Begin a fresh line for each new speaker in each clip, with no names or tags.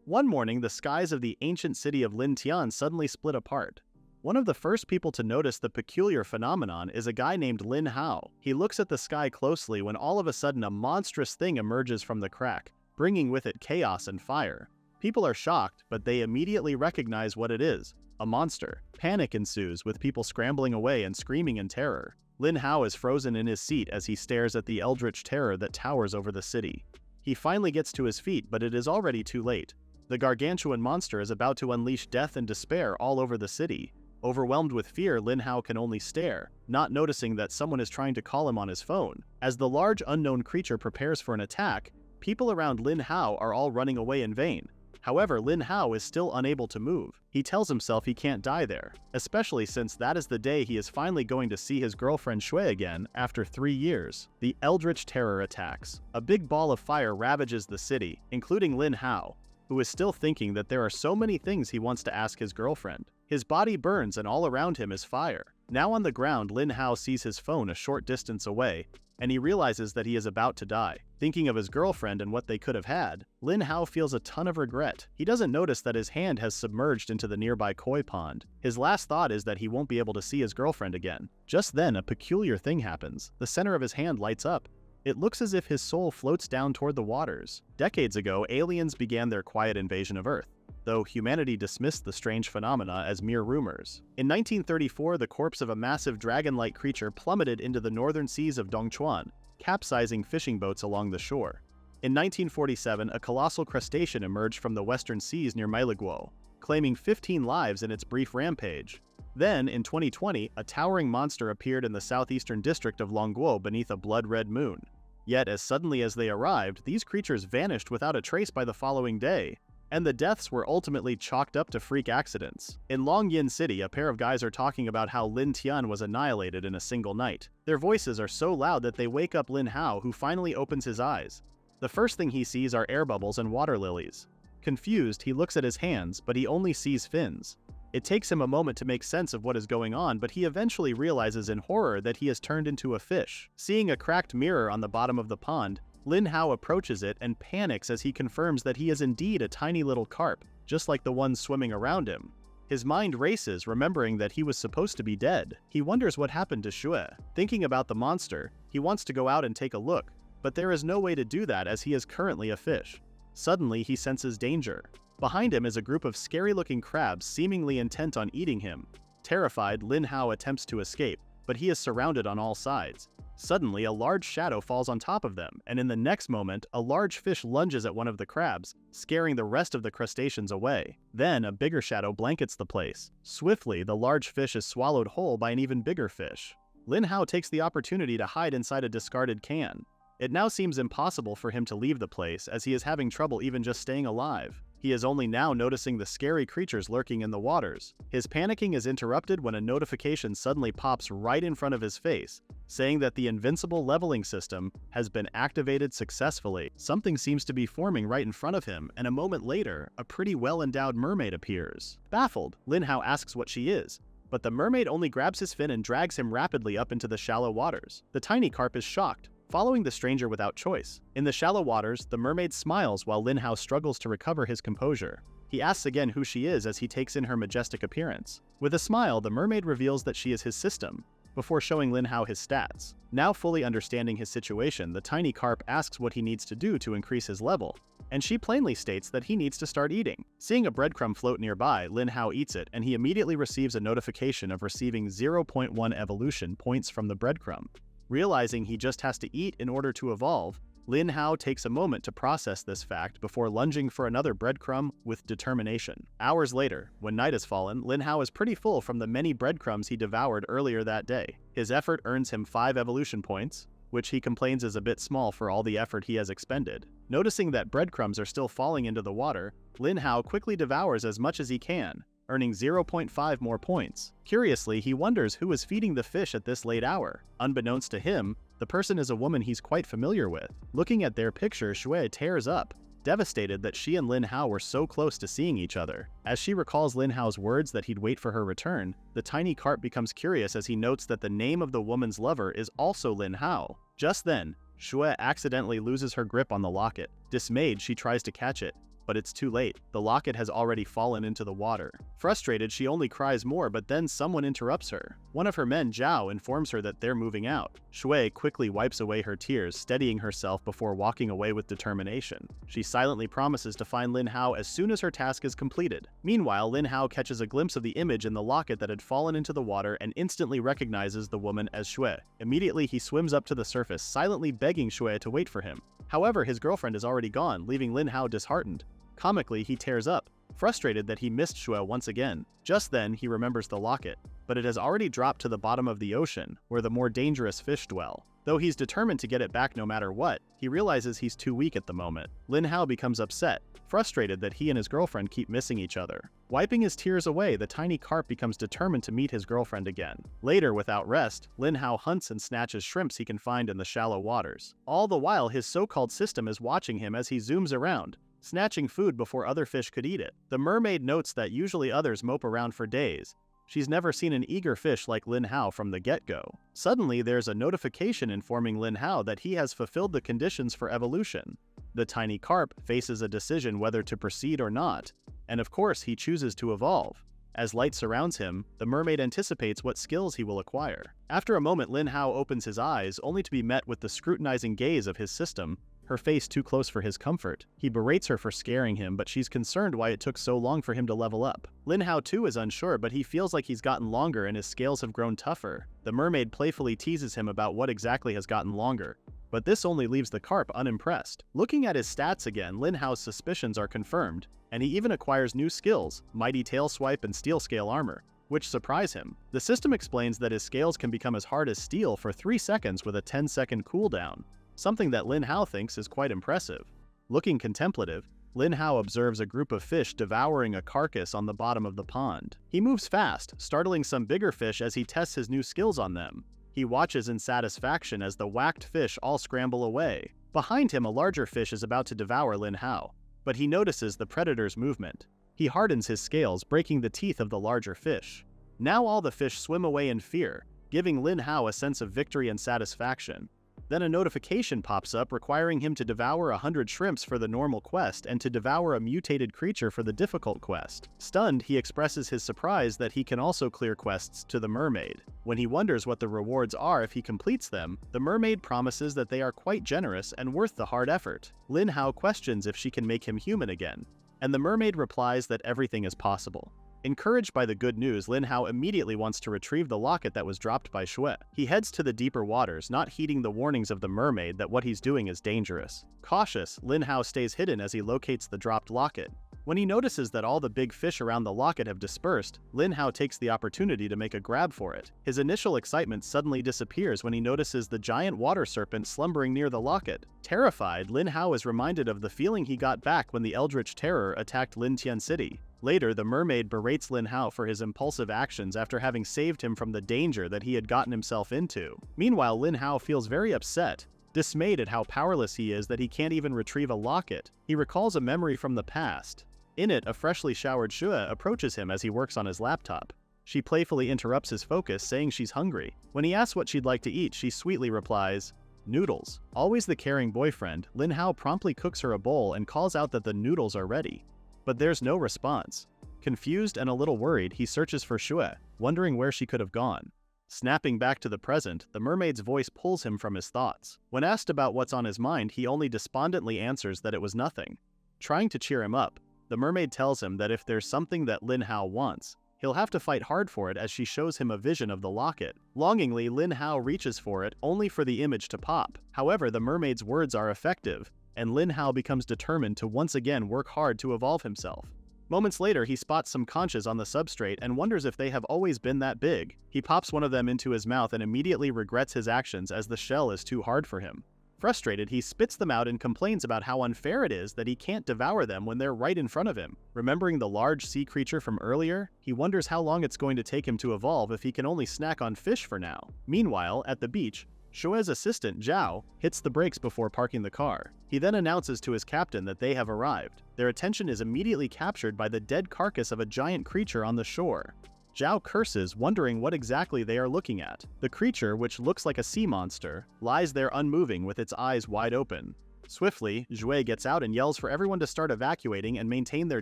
One morning, the skies of the ancient city of Lin Tian suddenly split apart. One of the first people to notice the peculiar phenomenon is a guy named Lin Hao. He looks at the sky closely when all of a sudden a monstrous thing emerges from the crack, bringing with it chaos and fire. People are shocked, but they immediately recognize what it is: a monster. Panic ensues, with people scrambling away and screaming in terror. Lin Hao is frozen in his seat as he stares at the eldritch terror that towers over the city. He finally gets to his feet, but it is already too late. The gargantuan monster is about to unleash death and despair all over the city. Overwhelmed with fear, Lin Hao can only stare, not noticing that someone is trying to call him on his phone. As the large unknown creature prepares for an attack, people around Lin Hao are all running away in vain. However, Lin Hao is still unable to move. He tells himself he can't die there, especially since that is the day he is finally going to see his girlfriend Shui again after 3 years. The eldritch terror attacks. A big ball of fire ravages the city, including Lin Hao, who is still thinking that there are so many things he wants to ask his girlfriend. His body burns and all around him is fire. Now on the ground, Lin Hao sees his phone a short distance away, and he realizes that he is about to die. Thinking of his girlfriend and what they could have had, Lin Hao feels a ton of regret. He doesn't notice that his hand has submerged into the nearby koi pond. His last thought is that he won't be able to see his girlfriend again. Just then, a peculiar thing happens. The center of his hand lights up. It looks as if his soul floats down toward the waters. Decades ago, aliens began their quiet invasion of Earth, though humanity dismissed the strange phenomena as mere rumors. In 1934, the corpse of a massive dragon-like creature plummeted into the northern seas of Dongchuan, capsizing fishing boats along the shore. In 1947, a colossal crustacean emerged from the western seas near Meiliguo, claiming 15 lives in its brief rampage. Then, in 2020, a towering monster appeared in the southeastern district of Longguo beneath a blood-red moon. Yet, as suddenly as they arrived, these creatures vanished without a trace by the following day, and the deaths were ultimately chalked up to freak accidents. In Longyin City, a pair of guys are talking about how Lin Tian was annihilated in a single night. Their voices are so loud that they wake up Lin Hao, who finally opens his eyes. The first thing he sees are air bubbles and water lilies. Confused, he looks at his hands, but he only sees fins. It takes him a moment to make sense of what is going on, but he eventually realizes in horror that he has turned into a fish. Seeing a cracked mirror on the bottom of the pond, Lin Hao approaches it and panics as he confirms that he is indeed a tiny little carp, just like the ones swimming around him. His mind races, remembering that he was supposed to be dead. He wonders what happened to Shui. Thinking about the monster, he wants to go out and take a look, but there is no way to do that as he is currently a fish. Suddenly, he senses danger. Behind him is a group of scary-looking crabs seemingly intent on eating him. Terrified, Lin Hao attempts to escape, but he is surrounded on all sides. Suddenly, a large shadow falls on top of them, and in the next moment, a large fish lunges at one of the crabs, scaring the rest of the crustaceans away. Then, a bigger shadow blankets the place. Swiftly, the large fish is swallowed whole by an even bigger fish. Lin Hao takes the opportunity to hide inside a discarded can. It now seems impossible for him to leave the place, as he is having trouble even just staying alive. He is only now noticing the scary creatures lurking in the waters. His panicking is interrupted when a notification suddenly pops right in front of his face, saying that the invincible leveling system has been activated successfully. Something seems to be forming right in front of him, and a moment later, a pretty well-endowed mermaid appears. Baffled, Lin Hao asks what she is, but the mermaid only grabs his fin and drags him rapidly up into the shallow waters. The tiny carp is shocked, following the stranger without choice. In the shallow waters, the mermaid smiles while Lin Hao struggles to recover his composure. He asks again who she is as he takes in her majestic appearance. With a smile, the mermaid reveals that she is his system, before showing Lin Hao his stats. Now fully understanding his situation, the tiny carp asks what he needs to do to increase his level, and she plainly states that he needs to start eating. Seeing a breadcrumb float nearby, Lin Hao eats it, and he immediately receives a notification of receiving 0.1 evolution points from the breadcrumb. Realizing he just has to eat in order to evolve, Lin Hao takes a moment to process this fact before lunging for another breadcrumb with determination. Hours later, when night has fallen, Lin Hao is pretty full from the many breadcrumbs he devoured earlier that day. His effort earns him 5 evolution points, which he complains is a bit small for all the effort he has expended. Noticing that breadcrumbs are still falling into the water, Lin Hao quickly devours as much as he can, earning 0.5 more points. Curiously, he wonders who is feeding the fish at this late hour. Unbeknownst to him, the person is a woman he's quite familiar with. Looking at their picture, Shui tears up, devastated that she and Lin Hao were so close to seeing each other. As she recalls Lin Hao's words that he'd wait for her return, the tiny carp becomes curious as he notes that the name of the woman's lover is also Lin Hao. Just then, Shui accidentally loses her grip on the locket. Dismayed, she tries to catch it, But it's too late. The locket has already fallen into the water. Frustrated, she only cries more, but then someone interrupts her. One of her men, Zhao, informs her that they're moving out. Shui quickly wipes away her tears, steadying herself before walking away with determination. She silently promises to find Lin Hao as soon as her task is completed. Meanwhile, Lin Hao catches a glimpse of the image in the locket that had fallen into the water and instantly recognizes the woman as Shui. Immediately, he swims up to the surface, silently begging Shui to wait for him. However, his girlfriend is already gone, leaving Lin Hao disheartened. Comically, he tears up, frustrated that he missed Shui once again. Just then, he remembers the locket, but it has already dropped to the bottom of the ocean, where the more dangerous fish dwell. Though he's determined to get it back no matter what, he realizes he's too weak at the moment. Lin Hao becomes upset, frustrated that he and his girlfriend keep missing each other. Wiping his tears away, the tiny carp becomes determined to meet his girlfriend again. Later, without rest, Lin Hao hunts and snatches shrimps he can find in the shallow waters. All the while, his so-called system is watching him as he zooms around, snatching food before other fish could eat it. The mermaid notes that usually others mope around for days. She's never seen an eager fish like Lin Hao from the get-go. Suddenly, there's a notification informing Lin Hao that he has fulfilled the conditions for evolution. The tiny carp faces a decision whether to proceed or not, and of course he chooses to evolve. As light surrounds him, the mermaid anticipates what skills he will acquire. After a moment, Lin Hao opens his eyes, only to be met with the scrutinizing gaze of his system, her face too close for his comfort. He berates her for scaring him, but she's concerned why it took so long for him to level up. Lin Hao too is unsure, but he feels like he's gotten longer and his scales have grown tougher. The mermaid playfully teases him about what exactly has gotten longer, but this only leaves the carp unimpressed. Looking at his stats again, Lin Hao's suspicions are confirmed, and he even acquires new skills, Mighty Tail Swipe and Steel Scale Armor, which surprise him. The system explains that his scales can become as hard as steel for 3 seconds with a 10-second cooldown, something that Lin Hao thinks is quite impressive. Looking contemplative, Lin Hao observes a group of fish devouring a carcass on the bottom of the pond. He moves fast, startling some bigger fish as he tests his new skills on them. He watches in satisfaction as the whacked fish all scramble away. Behind him, a larger fish is about to devour Lin Hao, but he notices the predator's movement. He hardens his scales, breaking the teeth of the larger fish. Now all the fish swim away in fear, giving Lin Hao a sense of victory and satisfaction. Then a notification pops up requiring him to devour 100 shrimps for the normal quest and to devour a mutated creature for the difficult quest. Stunned, he expresses his surprise that he can also clear quests to the mermaid. When he wonders what the rewards are if he completes them, the mermaid promises that they are quite generous and worth the hard effort. Lin Hao questions if she can make him human again, and the mermaid replies that everything is possible. Encouraged by the good news, Lin Hao immediately wants to retrieve the locket that was dropped by Shui. He heads to the deeper waters, not heeding the warnings of the mermaid that what he's doing is dangerous. Cautious, Lin Hao stays hidden as he locates the dropped locket. When he notices that all the big fish around the locket have dispersed, Lin Hao takes the opportunity to make a grab for it. His initial excitement suddenly disappears when he notices the giant water serpent slumbering near the locket. Terrified, Lin Hao is reminded of the feeling he got back when the Eldritch Terror attacked Lin Tian City. Later, the mermaid berates Lin Hao for his impulsive actions after having saved him from the danger that he had gotten himself into. Meanwhile, Lin Hao feels very upset, dismayed at how powerless he is that he can't even retrieve a locket. He recalls a memory from the past. In it, a freshly showered Shui approaches him as he works on his laptop. She playfully interrupts his focus, saying she's hungry. When he asks what she'd like to eat, she sweetly replies, "Noodles." Always the caring boyfriend, Lin Hao promptly cooks her a bowl and calls out that the noodles are ready. But there's no response. Confused and a little worried, he searches for Shui, wondering where she could have gone. Snapping back to the present, the mermaid's voice pulls him from his thoughts. When asked about what's on his mind, he only despondently answers that it was nothing. Trying to cheer him up, the mermaid tells him that if there's something that Lin Hao wants, he'll have to fight hard for it as she shows him a vision of the locket. Longingly, Lin Hao reaches for it, only for the image to pop. However, the mermaid's words are effective, and Lin Hao becomes determined to once again work hard to evolve himself. Moments later, he spots some conches on the substrate and wonders if they have always been that big. He pops one of them into his mouth and immediately regrets his actions as the shell is too hard for him. Frustrated, he spits them out and complains about how unfair it is that he can't devour them when they're right in front of him. Remembering the large sea creature from earlier, he wonders how long it's going to take him to evolve if he can only snack on fish for now. Meanwhile, at the beach, Shui's assistant, Zhao, hits the brakes before parking the car. He then announces to his captain that they have arrived. Their attention is immediately captured by the dead carcass of a giant creature on the shore. Zhao curses, wondering what exactly they are looking at. The creature, which looks like a sea monster, lies there unmoving with its eyes wide open. Swiftly, Jue gets out and yells for everyone to start evacuating and maintain their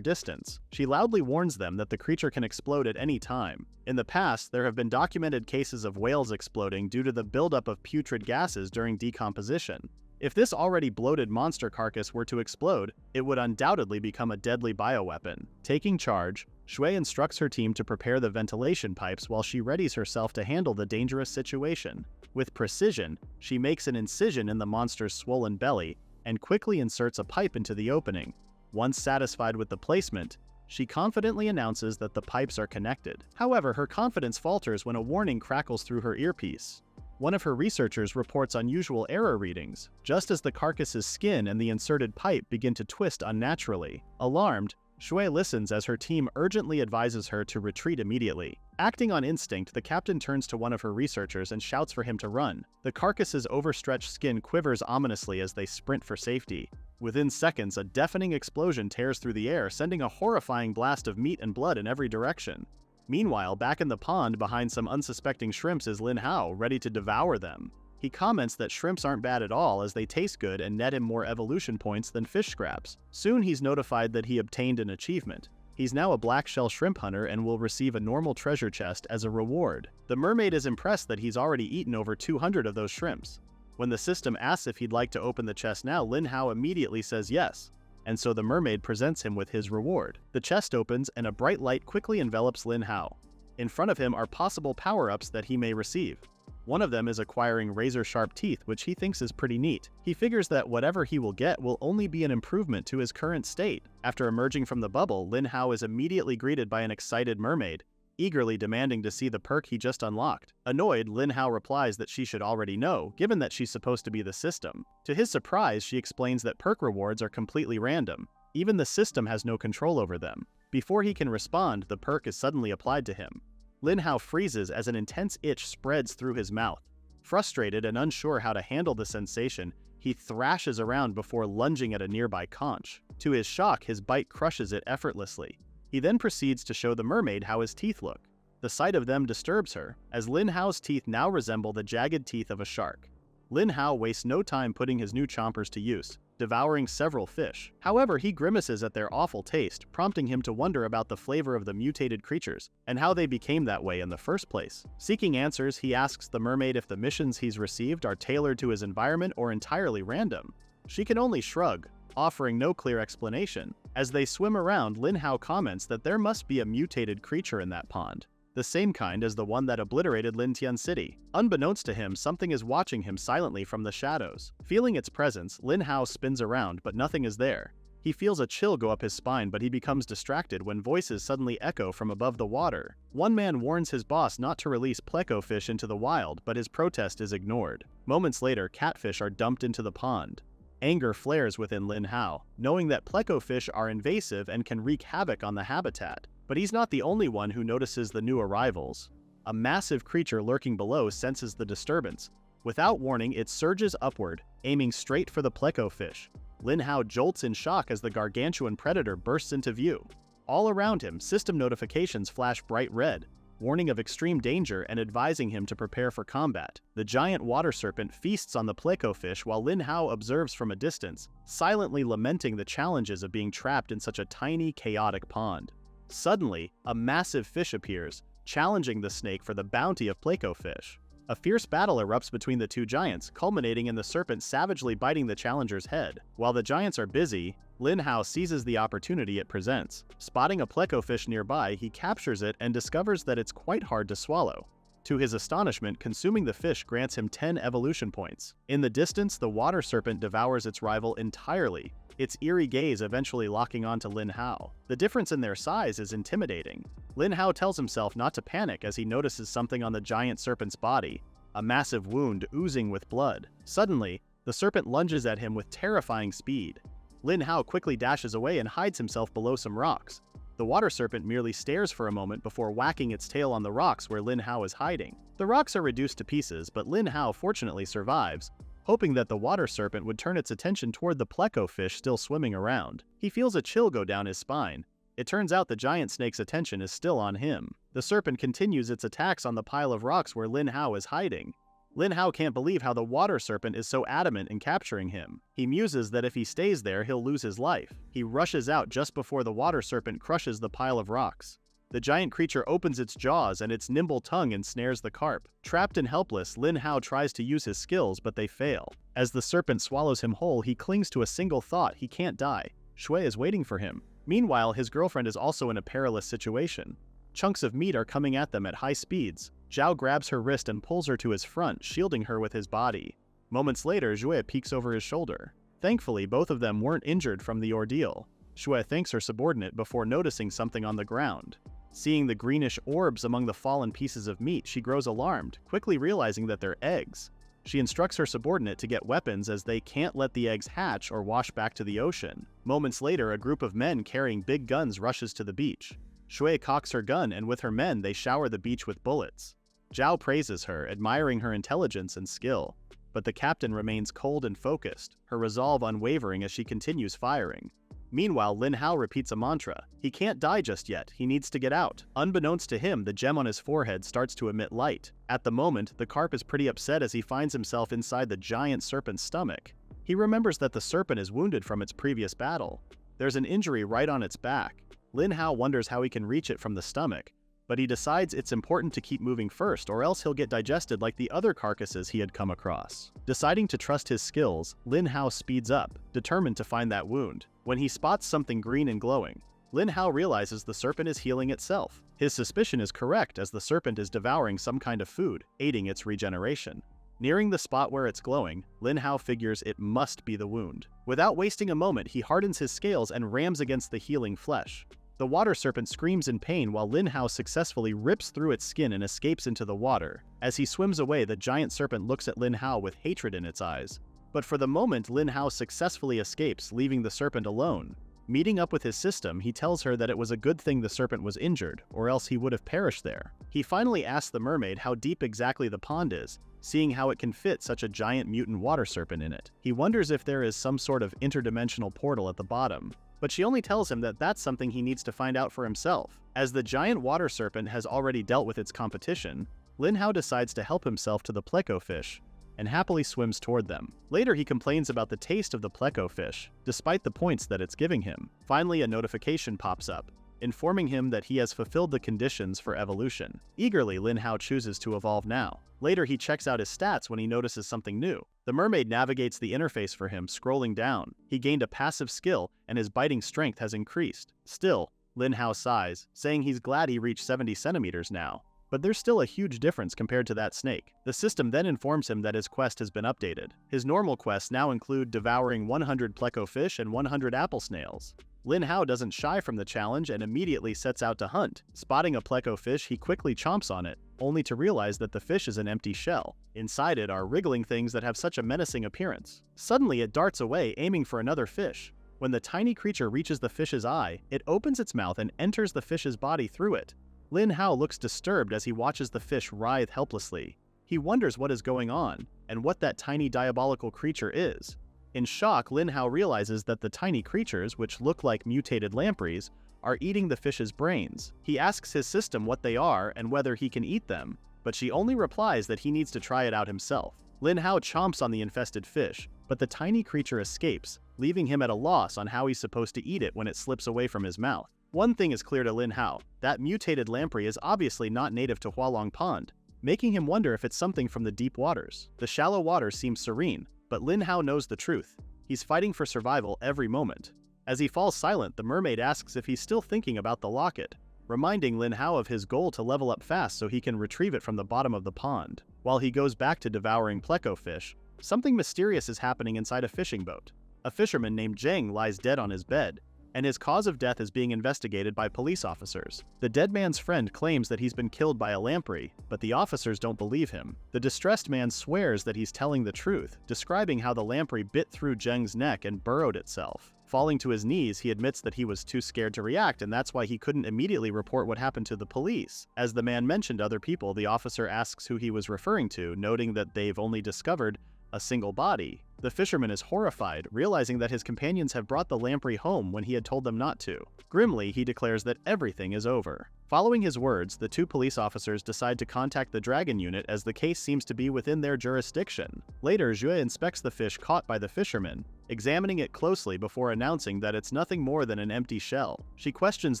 distance. She loudly warns them that the creature can explode at any time. In the past, there have been documented cases of whales exploding due to the buildup of putrid gases during decomposition. If this already bloated monster carcass were to explode, it would undoubtedly become a deadly bioweapon. Taking charge, Shui instructs her team to prepare the ventilation pipes while she readies herself to handle the dangerous situation. With precision, she makes an incision in the monster's swollen belly and quickly inserts a pipe into the opening. Once satisfied with the placement, she confidently announces that the pipes are connected. However, her confidence falters when a warning crackles through her earpiece. One of her researchers reports unusual error readings, just as the carcass's skin and the inserted pipe begin to twist unnaturally. Alarmed, Shui listens as her team urgently advises her to retreat immediately. Acting on instinct, the captain turns to one of her researchers and shouts for him to run. The carcass's overstretched skin quivers ominously as they sprint for safety. Within seconds, a deafening explosion tears through the air, sending a horrifying blast of meat and blood in every direction. Meanwhile, back in the pond behind some unsuspecting shrimps is Lin Hao, ready to devour them. He comments that shrimps aren't bad at all as they taste good and net him more evolution points than fish scraps. Soon he's notified that he obtained an achievement. He's now a black shell shrimp hunter and will receive a normal treasure chest as a reward. The mermaid is impressed that he's already eaten over 200 of those shrimps. When the system asks if he'd like to open the chest now, Lin Hao immediately says yes, and so the mermaid presents him with his reward. The chest opens and a bright light quickly envelops Lin Hao. In front of him are possible power-ups that he may receive. One of them is acquiring razor-sharp teeth, which he thinks is pretty neat. He figures that whatever he will get will only be an improvement to his current state. After emerging from the bubble, Lin Hao is immediately greeted by an excited mermaid, eagerly demanding to see the perk he just unlocked. Annoyed, Lin Hao replies that she should already know, given that she's supposed to be the system. To his surprise, she explains that perk rewards are completely random. Even the system has no control over them. Before he can respond, the perk is suddenly applied to him. Lin Hao freezes as an intense itch spreads through his mouth. Frustrated and unsure how to handle the sensation, he thrashes around before lunging at a nearby conch. To his shock, his bite crushes it effortlessly. He then proceeds to show the mermaid how his teeth look. The sight of them disturbs her, as Lin Hao's teeth now resemble the jagged teeth of a shark. Lin Hao wastes no time putting his new chompers to use, devouring several fish. However, he grimaces at their awful taste, prompting him to wonder about the flavor of the mutated creatures, and how they became that way in the first place. Seeking answers, he asks the mermaid if the missions he's received are tailored to his environment or entirely random. She can only shrug, offering no clear explanation. As they swim around, Lin Hao comments that there must be a mutated creature in that pond, the same kind as the one that obliterated Lin Tian City. Unbeknownst to him, something is watching him silently from the shadows. Feeling its presence, Lin Hao spins around, but nothing is there. He feels a chill go up his spine, but he becomes distracted when voices suddenly echo from above the water. One man warns his boss not to release pleco fish into the wild, but his protest is ignored. Moments later, catfish are dumped into the pond. Anger flares within Lin Hao, knowing that pleco fish are invasive and can wreak havoc on the habitat. But he's not the only one who notices the new arrivals. A massive creature lurking below senses the disturbance. Without warning, it surges upward, aiming straight for the pleco fish. Lin Hao jolts in shock as the gargantuan predator bursts into view. All around him, system notifications flash bright red, warning of extreme danger and advising him to prepare for combat. The giant water serpent feasts on the pleco fish while Lin Hao observes from a distance, silently lamenting the challenges of being trapped in such a tiny, chaotic pond. Suddenly, a massive fish appears, challenging the snake for the bounty of pleco fish. A fierce battle erupts between the two giants, culminating in the serpent savagely biting the challenger's head. While the giants are busy, Lin Hao seizes the opportunity it presents. Spotting a pleco fish nearby, he captures it and discovers that it's quite hard to swallow. To his astonishment, consuming the fish grants him 10 evolution points. In the distance, the water serpent devours its rival entirely, its eerie gaze eventually locking onto Lin Hao. The difference in their size is intimidating. Lin Hao tells himself not to panic as he notices something on the giant serpent's body, a massive wound oozing with blood. Suddenly, the serpent lunges at him with terrifying speed. Lin Hao quickly dashes away and hides himself below some rocks. The water serpent merely stares for a moment before whacking its tail on the rocks where Lin Hao is hiding. The rocks are reduced to pieces, but Lin Hao fortunately survives, hoping that the water serpent would turn its attention toward the pleco fish still swimming around. He feels a chill go down his spine. It turns out the giant snake's attention is still on him. The serpent continues its attacks on the pile of rocks where Lin Hao is hiding. Lin Hao can't believe how the water serpent is so adamant in capturing him. He muses that if he stays there, he'll lose his life. He rushes out just before the water serpent crushes the pile of rocks. The giant creature opens its jaws and its nimble tongue ensnares the carp. Trapped and helpless, Lin Hao tries to use his skills, but they fail. As the serpent swallows him whole, he clings to a single thought: he can't die. Shui is waiting for him. Meanwhile, his girlfriend is also in a perilous situation. Chunks of meat are coming at them at high speeds. Zhao grabs her wrist and pulls her to his front, shielding her with his body. Moments later, Shui peeks over his shoulder. Thankfully, both of them weren't injured from the ordeal. Shui thanks her subordinate before noticing something on the ground. Seeing the greenish orbs among the fallen pieces of meat, she grows alarmed, quickly realizing that they're eggs. She instructs her subordinate to get weapons as they can't let the eggs hatch or wash back to the ocean. Moments later, a group of men carrying big guns rushes to the beach. Shui cocks her gun, and with her men, they shower the beach with bullets. Zhao praises her, admiring her intelligence and skill. But the captain remains cold and focused, her resolve unwavering as she continues firing. Meanwhile, Lin Hao repeats a mantra. He can't die just yet, he needs to get out. Unbeknownst to him, the gem on his forehead starts to emit light. At the moment, the carp is pretty upset as he finds himself inside the giant serpent's stomach. He remembers that the serpent is wounded from its previous battle. There's an injury right on its back. Lin Hao wonders how he can reach it from the stomach, but he decides it's important to keep moving first or else he'll get digested like the other carcasses he had come across. Deciding to trust his skills, Lin Hao speeds up, determined to find that wound. When he spots something green and glowing, Lin Hao realizes the serpent is healing itself. His suspicion is correct as the serpent is devouring some kind of food, aiding its regeneration. Nearing the spot where it's glowing, Lin Hao figures it must be the wound. Without wasting a moment, he hardens his scales and rams against the healing flesh. The water serpent screams in pain while Lin Hao successfully rips through its skin and escapes into the water. As he swims away, the giant serpent looks at Lin Hao with hatred in its eyes. But for the moment, Lin Hao successfully escapes, leaving the serpent alone. Meeting up with his system, he tells her that it was a good thing the serpent was injured, or else he would have perished there. He finally asks the mermaid how deep exactly the pond is, seeing how it can fit such a giant mutant water serpent in it. He wonders if there is some sort of interdimensional portal at the bottom, but she only tells him that that's something he needs to find out for himself. As the giant water serpent has already dealt with its competition, Lin Hao decides to help himself to the pleco fish, and happily swims toward them. Later, he complains about the taste of the pleco fish, despite the points that it's giving him. Finally, a notification pops up, informing him that he has fulfilled the conditions for evolution. Eagerly, Lin Hao chooses to evolve now. Later, he checks out his stats when he notices something new. The mermaid navigates the interface for him, scrolling down. He gained a passive skill, and his biting strength has increased. Still, Lin Hao sighs, saying he's glad he reached 70 centimeters now. But there's still a huge difference compared to that snake. The system then informs him that his quest has been updated. His normal quests now include devouring 100 pleco fish and 100 apple snails. Lin Hao doesn't shy from the challenge and immediately sets out to hunt. Spotting a pleco fish, he quickly chomps on it, only to realize that the fish is an empty shell. Inside it are wriggling things that have such a menacing appearance. Suddenly, it darts away, aiming for another fish. When the tiny creature reaches the fish's eye, it opens its mouth and enters the fish's body through it. Lin Hao looks disturbed as he watches the fish writhe helplessly. He wonders what is going on, and what that tiny diabolical creature is. In shock, Lin Hao realizes that the tiny creatures, which look like mutated lampreys, are eating the fish's brains. He asks his system what they are and whether he can eat them, but she only replies that he needs to try it out himself. Lin Hao chomps on the infested fish, but the tiny creature escapes, leaving him at a loss on how he's supposed to eat it when it slips away from his mouth. One thing is clear to Lin Hao: that mutated lamprey is obviously not native to Hualong Pond, making him wonder if it's something from the deep waters. The shallow water seems serene, but Lin Hao knows the truth. He's fighting for survival every moment. As he falls silent, the mermaid asks if he's still thinking about the locket, reminding Lin Hao of his goal to level up fast so he can retrieve it from the bottom of the pond. While he goes back to devouring pleco fish, something mysterious is happening inside a fishing boat. A fisherman named Zheng lies dead on his bed, and his cause of death is being investigated by police officers. The dead man's friend claims that he's been killed by a lamprey, but the officers don't believe him. The distressed man swears that he's telling the truth, describing how the lamprey bit through Zheng's neck and burrowed itself. Falling to his knees, he admits that he was too scared to react, and that's why he couldn't immediately report what happened to the police. As the man mentioned other people, the officer asks who he was referring to, noting that they've only discovered a single body. The fisherman is horrified, realizing that his companions have brought the lamprey home when he had told them not to. Grimly, he declares that everything is over. Following his words, the two police officers decide to contact the dragon unit as the case seems to be within their jurisdiction. Later, Jue inspects the fish caught by the fisherman, examining it closely before announcing that it's nothing more than an empty shell. She questions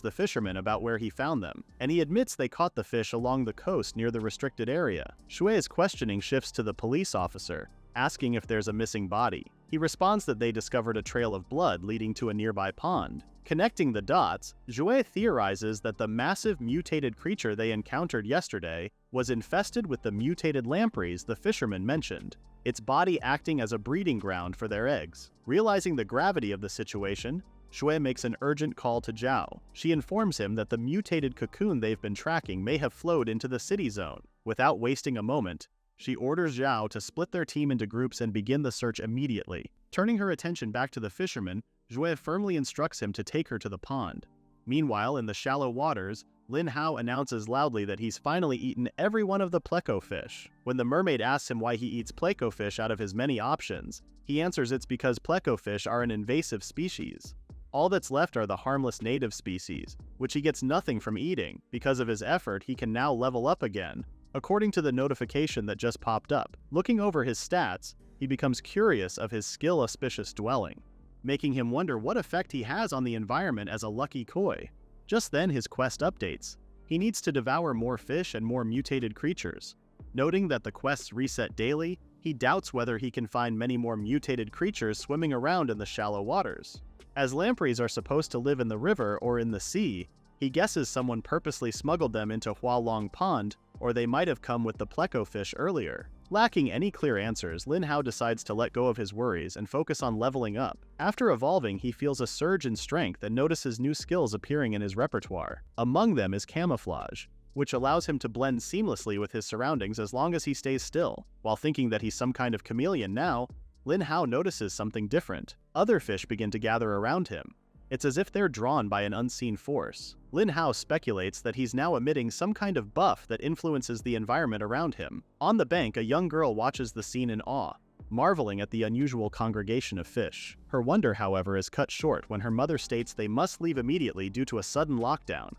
the fisherman about where he found them, and he admits they caught the fish along the coast near the restricted area. Shue's questioning shifts to the police officer, asking if there's a missing body. He responds that they discovered a trail of blood leading to a nearby pond. Connecting the dots, Jue theorizes that the massive mutated creature they encountered yesterday was infested with the mutated lampreys the fisherman mentioned, its body acting as a breeding ground for their eggs. Realizing the gravity of the situation, Shui makes an urgent call to Zhao. She informs him that the mutated cocoon they've been tracking may have flowed into the city zone. Without wasting a moment, she orders Zhao to split their team into groups and begin the search immediately. Turning her attention back to the fisherman, Zhue firmly instructs him to take her to the pond. Meanwhile, in the shallow waters, Lin Hao announces loudly that he's finally eaten every one of the pleco fish. When the mermaid asks him why he eats pleco fish out of his many options, he answers it's because pleco fish are an invasive species. All that's left are the harmless native species, which he gets nothing from eating. Because of his effort, he can now level up again, according to the notification that just popped up. Looking over his stats, he becomes curious of his skill-auspicious dwelling, making him wonder what effect he has on the environment as a lucky koi. Just then his quest updates. He needs to devour more fish and more mutated creatures. Noting that the quests reset daily, he doubts whether he can find many more mutated creatures swimming around in the shallow waters. As lampreys are supposed to live in the river or in the sea, he guesses someone purposely smuggled them into Hualong Pond, or they might have come with the pleco fish earlier. Lacking any clear answers, Lin Hao decides to let go of his worries and focus on leveling up. After evolving, he feels a surge in strength and notices new skills appearing in his repertoire. Among them is camouflage, which allows him to blend seamlessly with his surroundings as long as he stays still. While thinking that he's some kind of chameleon now, Lin Hao notices something different. Other fish begin to gather around him. It's as if they're drawn by an unseen force. Lin Hao speculates that he's now emitting some kind of buff that influences the environment around him. On the bank, a young girl watches the scene in awe, marveling at the unusual congregation of fish. Her wonder, however, is cut short when her mother states they must leave immediately due to a sudden lockdown.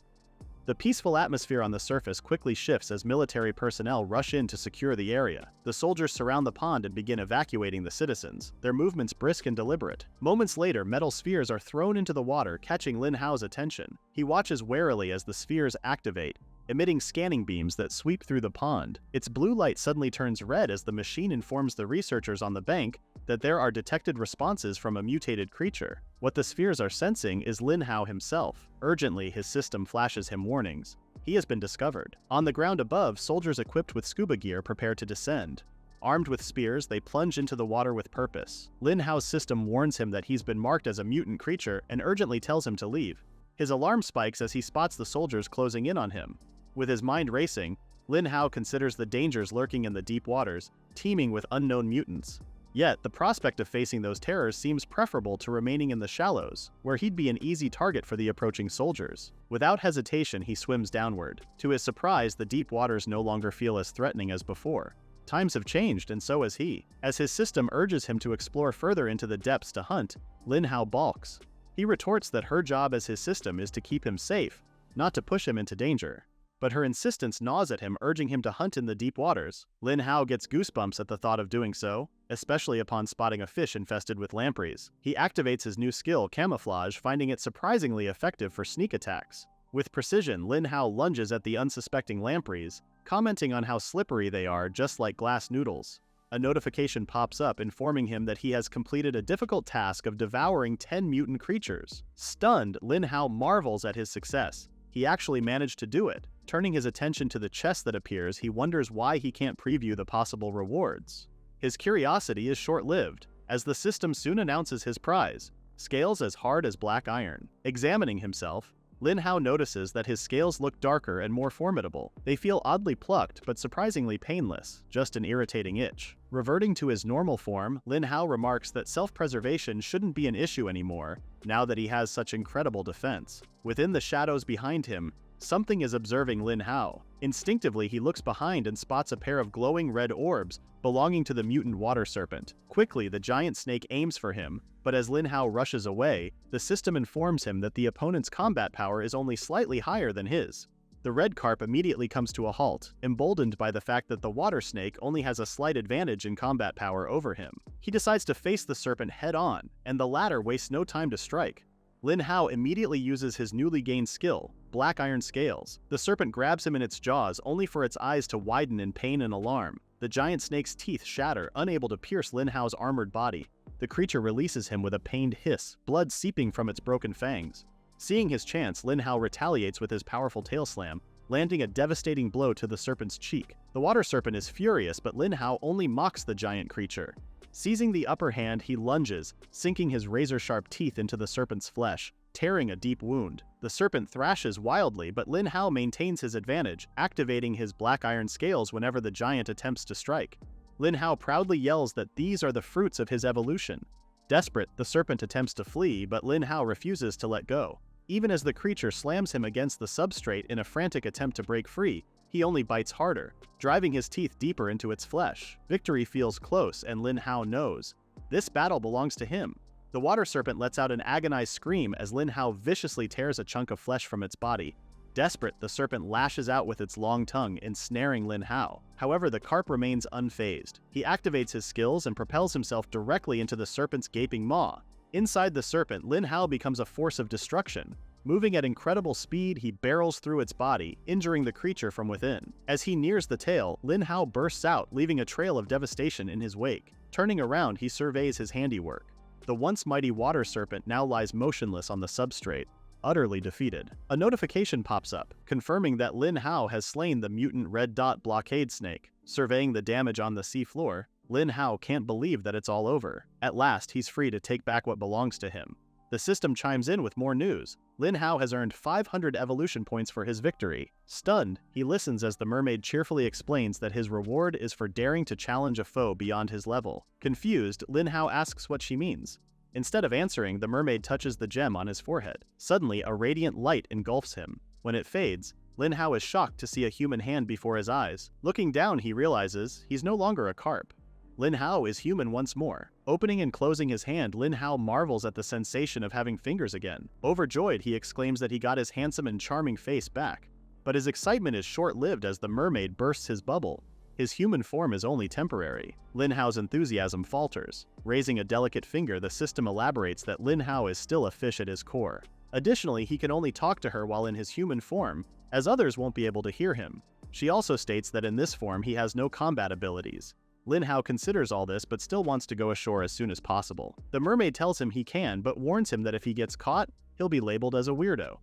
The peaceful atmosphere on the surface quickly shifts as military personnel rush in to secure the area. The soldiers surround the pond and begin evacuating the citizens, their movements brisk and deliberate. Moments later, metal spheres are thrown into the water, catching Lin Hao's attention. He watches warily as the spheres activate, emitting scanning beams that sweep through the pond. Its blue light suddenly turns red as the machine informs the researchers on the bank that there are detected responses from a mutated creature. What the spheres are sensing is Lin Hao himself. Urgently, his system flashes him warnings. He has been discovered. On the ground above, soldiers equipped with scuba gear prepare to descend. Armed with spears, they plunge into the water with purpose. Lin Hao's system warns him that he's been marked as a mutant creature and urgently tells him to leave. His alarm spikes as he spots the soldiers closing in on him. With his mind racing, Lin Hao considers the dangers lurking in the deep waters, teeming with unknown mutants. Yet, the prospect of facing those terrors seems preferable to remaining in the shallows, where he'd be an easy target for the approaching soldiers. Without hesitation, he swims downward. To his surprise, the deep waters no longer feel as threatening as before. Times have changed, and so has he. As his system urges him to explore further into the depths to hunt, Lin Hao balks. He retorts that her job as his system is to keep him safe, not to push him into danger. But her insistence gnaws at him, urging him to hunt in the deep waters. Lin Hao gets goosebumps at the thought of doing so, especially upon spotting a fish infested with lampreys. He activates his new skill, camouflage, finding it surprisingly effective for sneak attacks. With precision, Lin Hao lunges at the unsuspecting lampreys, commenting on how slippery they are, just like glass noodles. A notification pops up informing him that he has completed a difficult task of devouring 10 mutant creatures. Stunned, Lin Hao marvels at his success. He actually managed to do it. Turning his attention to the chest that appears, he wonders why he can't preview the possible rewards. His curiosity is short-lived, as the system soon announces his prize, scales as hard as black iron. Examining himself, Lin Hao notices that his scales look darker and more formidable. They feel oddly plucked, but surprisingly painless, just an irritating itch. Reverting to his normal form, Lin Hao remarks that self-preservation shouldn't be an issue anymore, now that he has such incredible defense. Within the shadows behind him, Something is observing Lin Hao. Instinctively, he looks behind and spots a pair of glowing red orbs belonging to the mutant water serpent. Quickly, the giant snake aims for him, but as Lin Hao rushes away, the system informs him that the opponent's combat power is only slightly higher than his. The red carp immediately comes to a halt, emboldened by the fact that the water snake only has a slight advantage in combat power over him. He decides to face the serpent head-on, and the latter wastes no time to strike. Lin Hao immediately uses his newly gained skill, Black Iron Scales. The serpent grabs him in its jaws, only for its eyes to widen in pain and alarm. The giant snake's teeth shatter, unable to pierce Lin Hao's armored body. The creature releases him with a pained hiss, blood seeping from its broken fangs. Seeing his chance, Lin Hao retaliates with his powerful tail slam, landing a devastating blow to the serpent's cheek. The water serpent is furious, but Lin Hao only mocks the giant creature. Seizing the upper hand, he lunges, sinking his razor-sharp teeth into the serpent's flesh, tearing a deep wound. The serpent thrashes wildly, but Lin Hao maintains his advantage, activating his Black Iron Scales whenever the giant attempts to strike. Lin Hao proudly yells that these are the fruits of his evolution. Desperate, the serpent attempts to flee, but Lin Hao refuses to let go. Even as the creature slams him against the substrate in a frantic attempt to break free, he only bites harder, driving his teeth deeper into its flesh. Victory feels close, and Lin Hao knows. This battle belongs to him. The water serpent lets out an agonized scream as Lin Hao viciously tears a chunk of flesh from its body. Desperate, the serpent lashes out with its long tongue, ensnaring Lin Hao. However, the carp remains unfazed. He activates his skills and propels himself directly into the serpent's gaping maw. Inside the serpent, Lin Hao becomes a force of destruction. Moving at incredible speed, he barrels through its body, injuring the creature from within. As he nears the tail, Lin Hao bursts out, leaving a trail of devastation in his wake. Turning around, he surveys his handiwork. The once mighty water serpent now lies motionless on the substrate, utterly defeated. A notification pops up, confirming that Lin Hao has slain the mutant red dot blockade snake. Surveying the damage on the seafloor, Lin Hao can't believe that it's all over. At last, he's free to take back what belongs to him. The system chimes in with more news. Lin Hao has earned 500 evolution points for his victory. Stunned, he listens as the mermaid cheerfully explains that his reward is for daring to challenge a foe beyond his level. Confused, Lin Hao asks what she means. Instead of answering, the mermaid touches the gem on his forehead. Suddenly, a radiant light engulfs him. When it fades, Lin Hao is shocked to see a human hand before his eyes. Looking down, he realizes he's no longer a carp. Lin Hao is human once more. Opening and closing his hand, Lin Hao marvels at the sensation of having fingers again. Overjoyed, he exclaims that he got his handsome and charming face back. But his excitement is short-lived as the mermaid bursts his bubble. His human form is only temporary. Lin Hao's enthusiasm falters. Raising a delicate finger, the system elaborates that Lin Hao is still a fish at his core. Additionally, he can only talk to her while in his human form, as others won't be able to hear him. She also states that in this form he has no combat abilities. Lin Hao considers all this but still wants to go ashore as soon as possible. The mermaid tells him he can, but warns him that if he gets caught, he'll be labeled as a weirdo.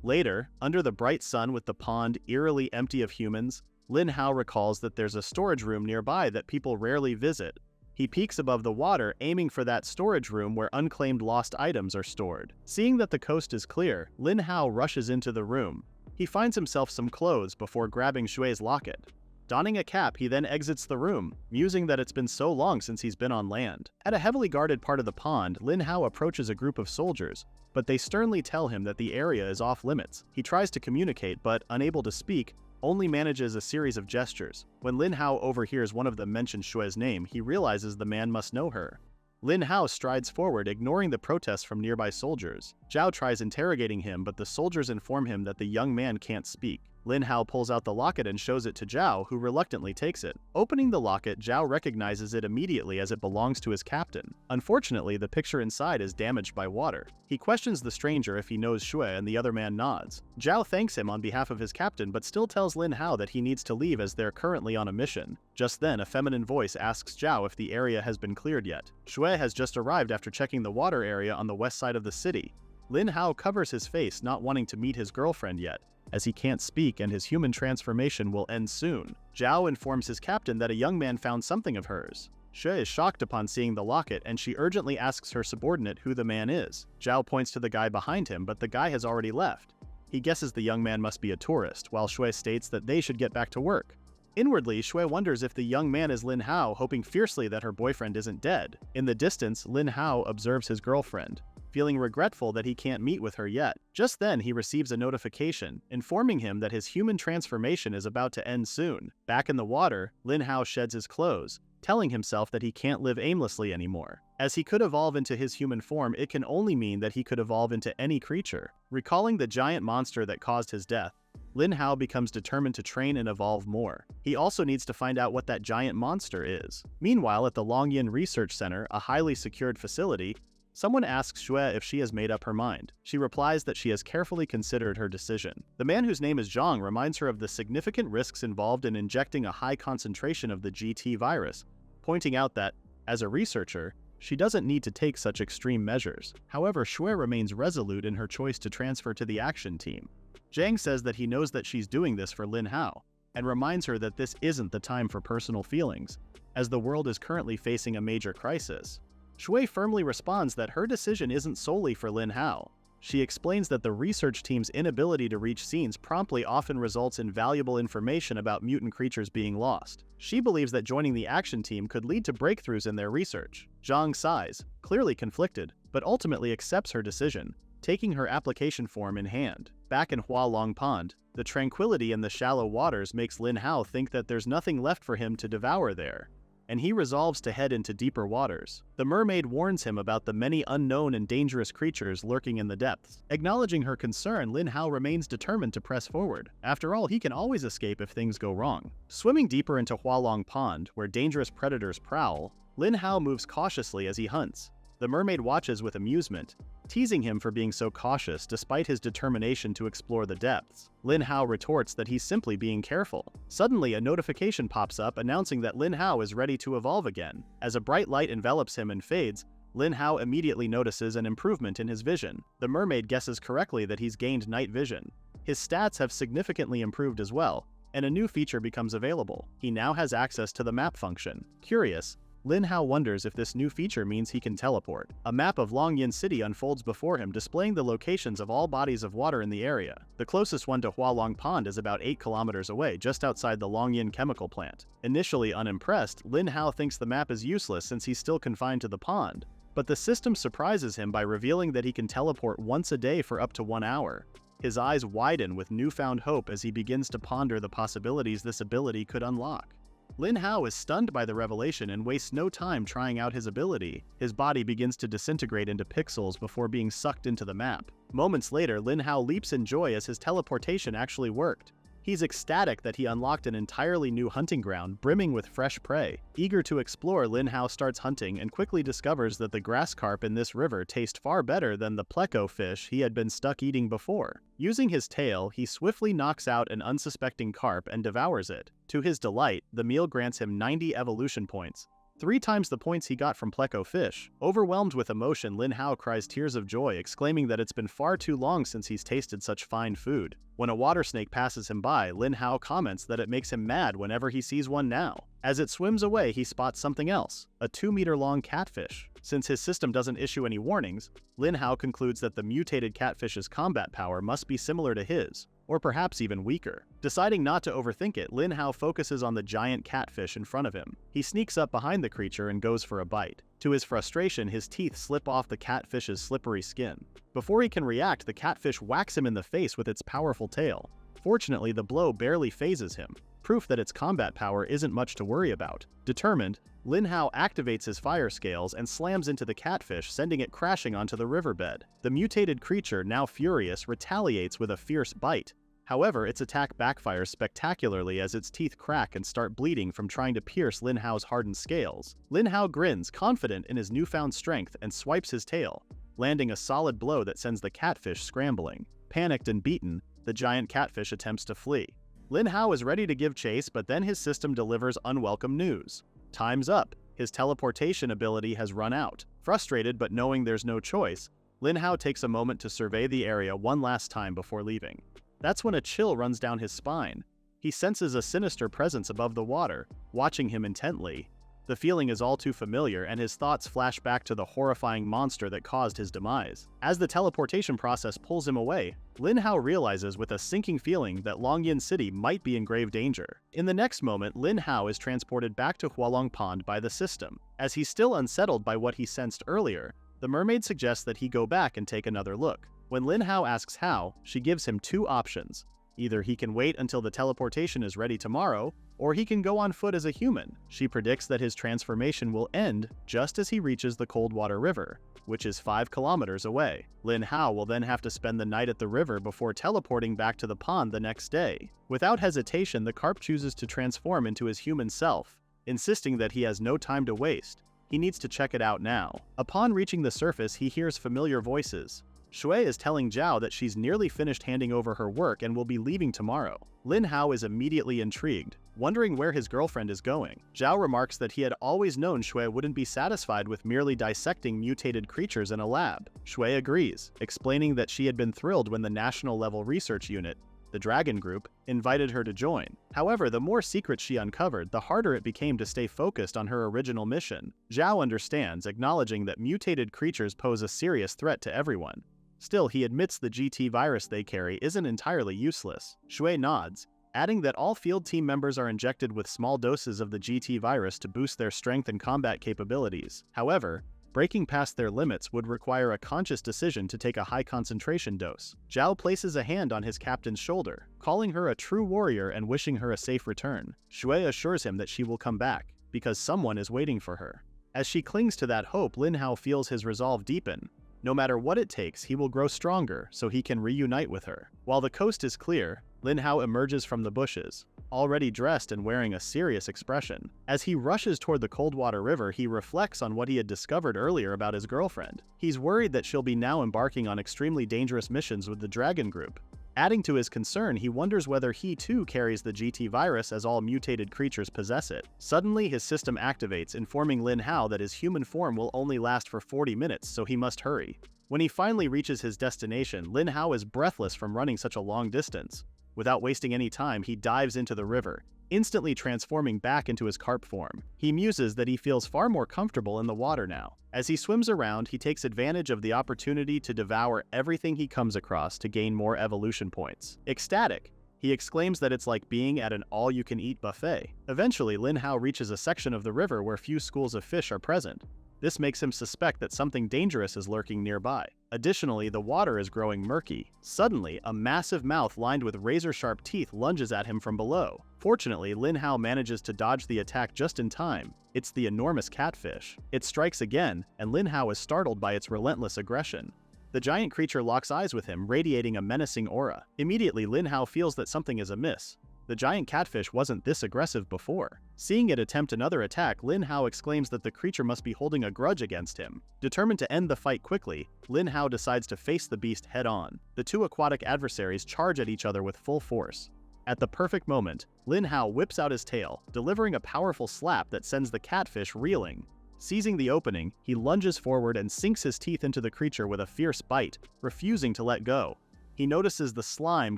Later, under the bright sun with the pond eerily empty of humans, Lin Hao recalls that there's a storage room nearby that people rarely visit. He peeks above the water, aiming for that storage room where unclaimed lost items are stored. Seeing that the coast is clear, Lin Hao rushes into the room. He finds himself some clothes before grabbing Xue's locket. Donning a cap, he then exits the room, musing that it's been so long since he's been on land. At a heavily guarded part of the pond, Lin Hao approaches a group of soldiers, but they sternly tell him that the area is off limits. He tries to communicate, but, unable to speak, only manages a series of gestures. When Lin Hao overhears one of them mention Xue's name, he realizes the man must know her. Lin Hao strides forward, ignoring the protests from nearby soldiers. Zhao tries interrogating him, but the soldiers inform him that the young man can't speak. Lin Hao pulls out the locket and shows it to Zhao, who reluctantly takes it. Opening the locket, Zhao recognizes it immediately as it belongs to his captain. Unfortunately, the picture inside is damaged by water. He questions the stranger if he knows Xue, and the other man nods. Zhao thanks him on behalf of his captain, but still tells Lin Hao that he needs to leave as they're currently on a mission. Just then, a feminine voice asks Zhao if the area has been cleared yet. Xue has just arrived after checking the water area on the west side of the city. Lin Hao covers his face, not wanting to meet his girlfriend yet, as he can't speak and his human transformation will end soon. Zhao informs his captain that a young man found something of hers. Xue is shocked upon seeing the locket, and she urgently asks her subordinate who the man is. Zhao points to the guy behind him, but the guy has already left. He guesses the young man must be a tourist, while Xue states that they should get back to work. Inwardly, Xue wonders if the young man is Lin Hao, hoping fiercely that her boyfriend isn't dead. In the distance, Lin Hao observes his girlfriend. feeling regretful that he can't meet with her yet. Just then, he receives a notification, informing him that his human transformation is about to end soon. Back in the water, Lin Hao sheds his clothes, telling himself that he can't live aimlessly anymore. As he could evolve into his human form, it can only mean that he could evolve into any creature. Recalling the giant monster that caused his death, Lin Hao becomes determined to train and evolve more. He also needs to find out what that giant monster is. Meanwhile, at the Longyin Research Center, a highly secured facility, someone asks Xue if she has made up her mind. She replies that she has carefully considered her decision. The man, whose name is Zhang, reminds her of the significant risks involved in injecting a high concentration of the GT virus, pointing out that, as a researcher, she doesn't need to take such extreme measures. However, Xue remains resolute in her choice to transfer to the action team. Zhang says that he knows that she's doing this for Lin Hao, and reminds her that this isn't the time for personal feelings, as the world is currently facing a major crisis. Xue firmly responds that her decision isn't solely for Lin Hao. She explains that the research team's inability to reach scenes promptly often results in valuable information about mutant creatures being lost. She believes that joining the action team could lead to breakthroughs in their research. Zhang sighs, clearly conflicted, but ultimately accepts her decision, taking her application form in hand. Back in Hualong Pond, the tranquility in the shallow waters makes Lin Hao think that there's nothing left for him to devour there, and he resolves to head into deeper waters. The mermaid warns him about the many unknown and dangerous creatures lurking in the depths. Acknowledging her concern, Lin Hao remains determined to press forward. After all, he can always escape if things go wrong. Swimming deeper into Hualong Pond, where dangerous predators prowl, Lin Hao moves cautiously as he hunts. The mermaid watches with amusement, teasing him for being so cautious despite his determination to explore the depths. Lin Hao retorts that he's simply being careful. Suddenly, a notification pops up announcing that Lin Hao is ready to evolve again. As a bright light envelops him and fades, Lin Hao immediately notices an improvement in his vision. The mermaid guesses correctly that he's gained night vision. His stats have significantly improved as well, and a new feature becomes available. He now has access to the map function. Curious, Lin Hao wonders if this new feature means he can teleport. A map of Longyin City unfolds before him, displaying the locations of all bodies of water in the area. The closest one to Hualong Pond is about 8 kilometers away, just outside the Longyin chemical plant. Initially unimpressed, Lin Hao thinks the map is useless since he's still confined to the pond, but the system surprises him by revealing that he can teleport once a day for up to 1 hour. His eyes widen with newfound hope as he begins to ponder the possibilities this ability could unlock. Lin Hao is stunned by the revelation and wastes no time trying out his ability. His body begins to disintegrate into pixels before being sucked into the map. Moments later, Lin Hao leaps in joy as his teleportation actually worked. He's ecstatic that he unlocked an entirely new hunting ground brimming with fresh prey. Eager to explore, Lin Hao starts hunting and quickly discovers that the grass carp in this river taste far better than the pleco fish he had been stuck eating before. Using his tail, he swiftly knocks out an unsuspecting carp and devours it. To his delight, the meal grants him 90 evolution points, 3 times the points he got from pleco fish. Overwhelmed with emotion, Lin Hao cries tears of joy, exclaiming that it's been far too long since he's tasted such fine food. When a water snake passes him by, Lin Hao comments that it makes him mad whenever he sees one now. As it swims away, he spots something else, a 2-meter-long catfish. Since his system doesn't issue any warnings, Lin Hao concludes that the mutated catfish's combat power must be similar to his, or perhaps even weaker. Deciding not to overthink it, Lin Hao focuses on the giant catfish in front of him. He sneaks up behind the creature and goes for a bite. To his frustration, his teeth slip off the catfish's slippery skin. Before he can react, the catfish whacks him in the face with its powerful tail. Fortunately, the blow barely phases him, proof that its combat power isn't much to worry about. Determined, Lin Hao activates his fire scales and slams into the catfish, sending it crashing onto the riverbed. The mutated creature, now furious, retaliates with a fierce bite. However, its attack backfires spectacularly as its teeth crack and start bleeding from trying to pierce Lin Hao's hardened scales. Lin Hao grins, confident in his newfound strength, and swipes his tail, landing a solid blow that sends the catfish scrambling. Panicked and beaten, the giant catfish attempts to flee. Lin Hao is ready to give chase, but then his system delivers unwelcome news. Time's up. His teleportation ability has run out. Frustrated but knowing there's no choice, Lin Hao takes a moment to survey the area one last time before leaving. That's when a chill runs down his spine. He senses a sinister presence above the water, watching him intently. The feeling is all too familiar, and his thoughts flash back to the horrifying monster that caused his demise. As the teleportation process pulls him away, Lin Hao realizes with a sinking feeling that Longyin City might be in grave danger. In the next moment, Lin Hao is transported back to Hualong Pond by the system. As he's still unsettled by what he sensed earlier, The mermaid suggests that he go back and take another look. When Lin Hao asks how, she gives him two options. Either he can wait until the teleportation is ready tomorrow, or he can go on foot as a human. She predicts that his transformation will end just as he reaches the Coldwater River, which is 5 kilometers away. Lin Hao will then have to spend the night at the river before teleporting back to the pond the next day. Without hesitation, the carp chooses to transform into his human self, insisting that he has no time to waste. He needs to check it out now. Upon reaching the surface, he hears familiar voices. Shui is telling Zhao that she's nearly finished handing over her work and will be leaving tomorrow. Lin Hao is immediately intrigued, wondering where his girlfriend is going. Zhao remarks that he had always known Shui wouldn't be satisfied with merely dissecting mutated creatures in a lab. Shui agrees, explaining that she had been thrilled when the National Level Research Unit, the Dragon Group, invited her to join. However, the more secrets she uncovered, the harder it became to stay focused on her original mission. Zhao understands, acknowledging that mutated creatures pose a serious threat to everyone. Still, he admits the GT virus they carry isn't entirely useless. Shui nods, adding that all field team members are injected with small doses of the GT virus to boost their strength and combat capabilities. However, breaking past their limits would require a conscious decision to take a high concentration dose. Zhao places a hand on his captain's shoulder, calling her a true warrior and wishing her a safe return. Shui assures him that she will come back, because someone is waiting for her. As she clings to that hope, Lin Hao feels his resolve deepen. No matter what it takes, he will grow stronger so he can reunite with her. While the coast is clear, Lin Hao emerges from the bushes, already dressed and wearing a serious expression. As he rushes toward the Coldwater River, he reflects on what he had discovered earlier about his girlfriend. He's worried that she'll be now embarking on extremely dangerous missions with the Dragon Group. Adding to his concern, he wonders whether he too carries the GT virus, as all mutated creatures possess it. Suddenly, his system activates, informing Lin Hao that his human form will only last for 40 minutes, so he must hurry. When he finally reaches his destination, Lin Hao is breathless from running such a long distance. Without wasting any time, he dives into the river, instantly transforming back into his carp form. He muses that he feels far more comfortable in the water now. As he swims around, he takes advantage of the opportunity to devour everything he comes across to gain more evolution points. Ecstatic, he exclaims that it's like being at an all-you-can-eat buffet. Eventually, Lin Hao reaches a section of the river where few schools of fish are present. This makes him suspect that something dangerous is lurking nearby. Additionally, the water is growing murky. Suddenly, a massive mouth lined with razor-sharp teeth lunges at him from below. Fortunately, Lin Hao manages to dodge the attack just in time. It's the enormous catfish. It strikes again, and Lin Hao is startled by its relentless aggression. The giant creature locks eyes with him, radiating a menacing aura. Immediately, Lin Hao feels that something is amiss. The giant catfish wasn't this aggressive before. Seeing it attempt another attack, Lin Hao exclaims that the creature must be holding a grudge against him. Determined to end the fight quickly, Lin Hao decides to face the beast head-on. The two aquatic adversaries charge at each other with full force. At the perfect moment, Lin Hao whips out his tail, delivering a powerful slap that sends the catfish reeling. Seizing the opening, he lunges forward and sinks his teeth into the creature with a fierce bite, refusing to let go. He notices the slime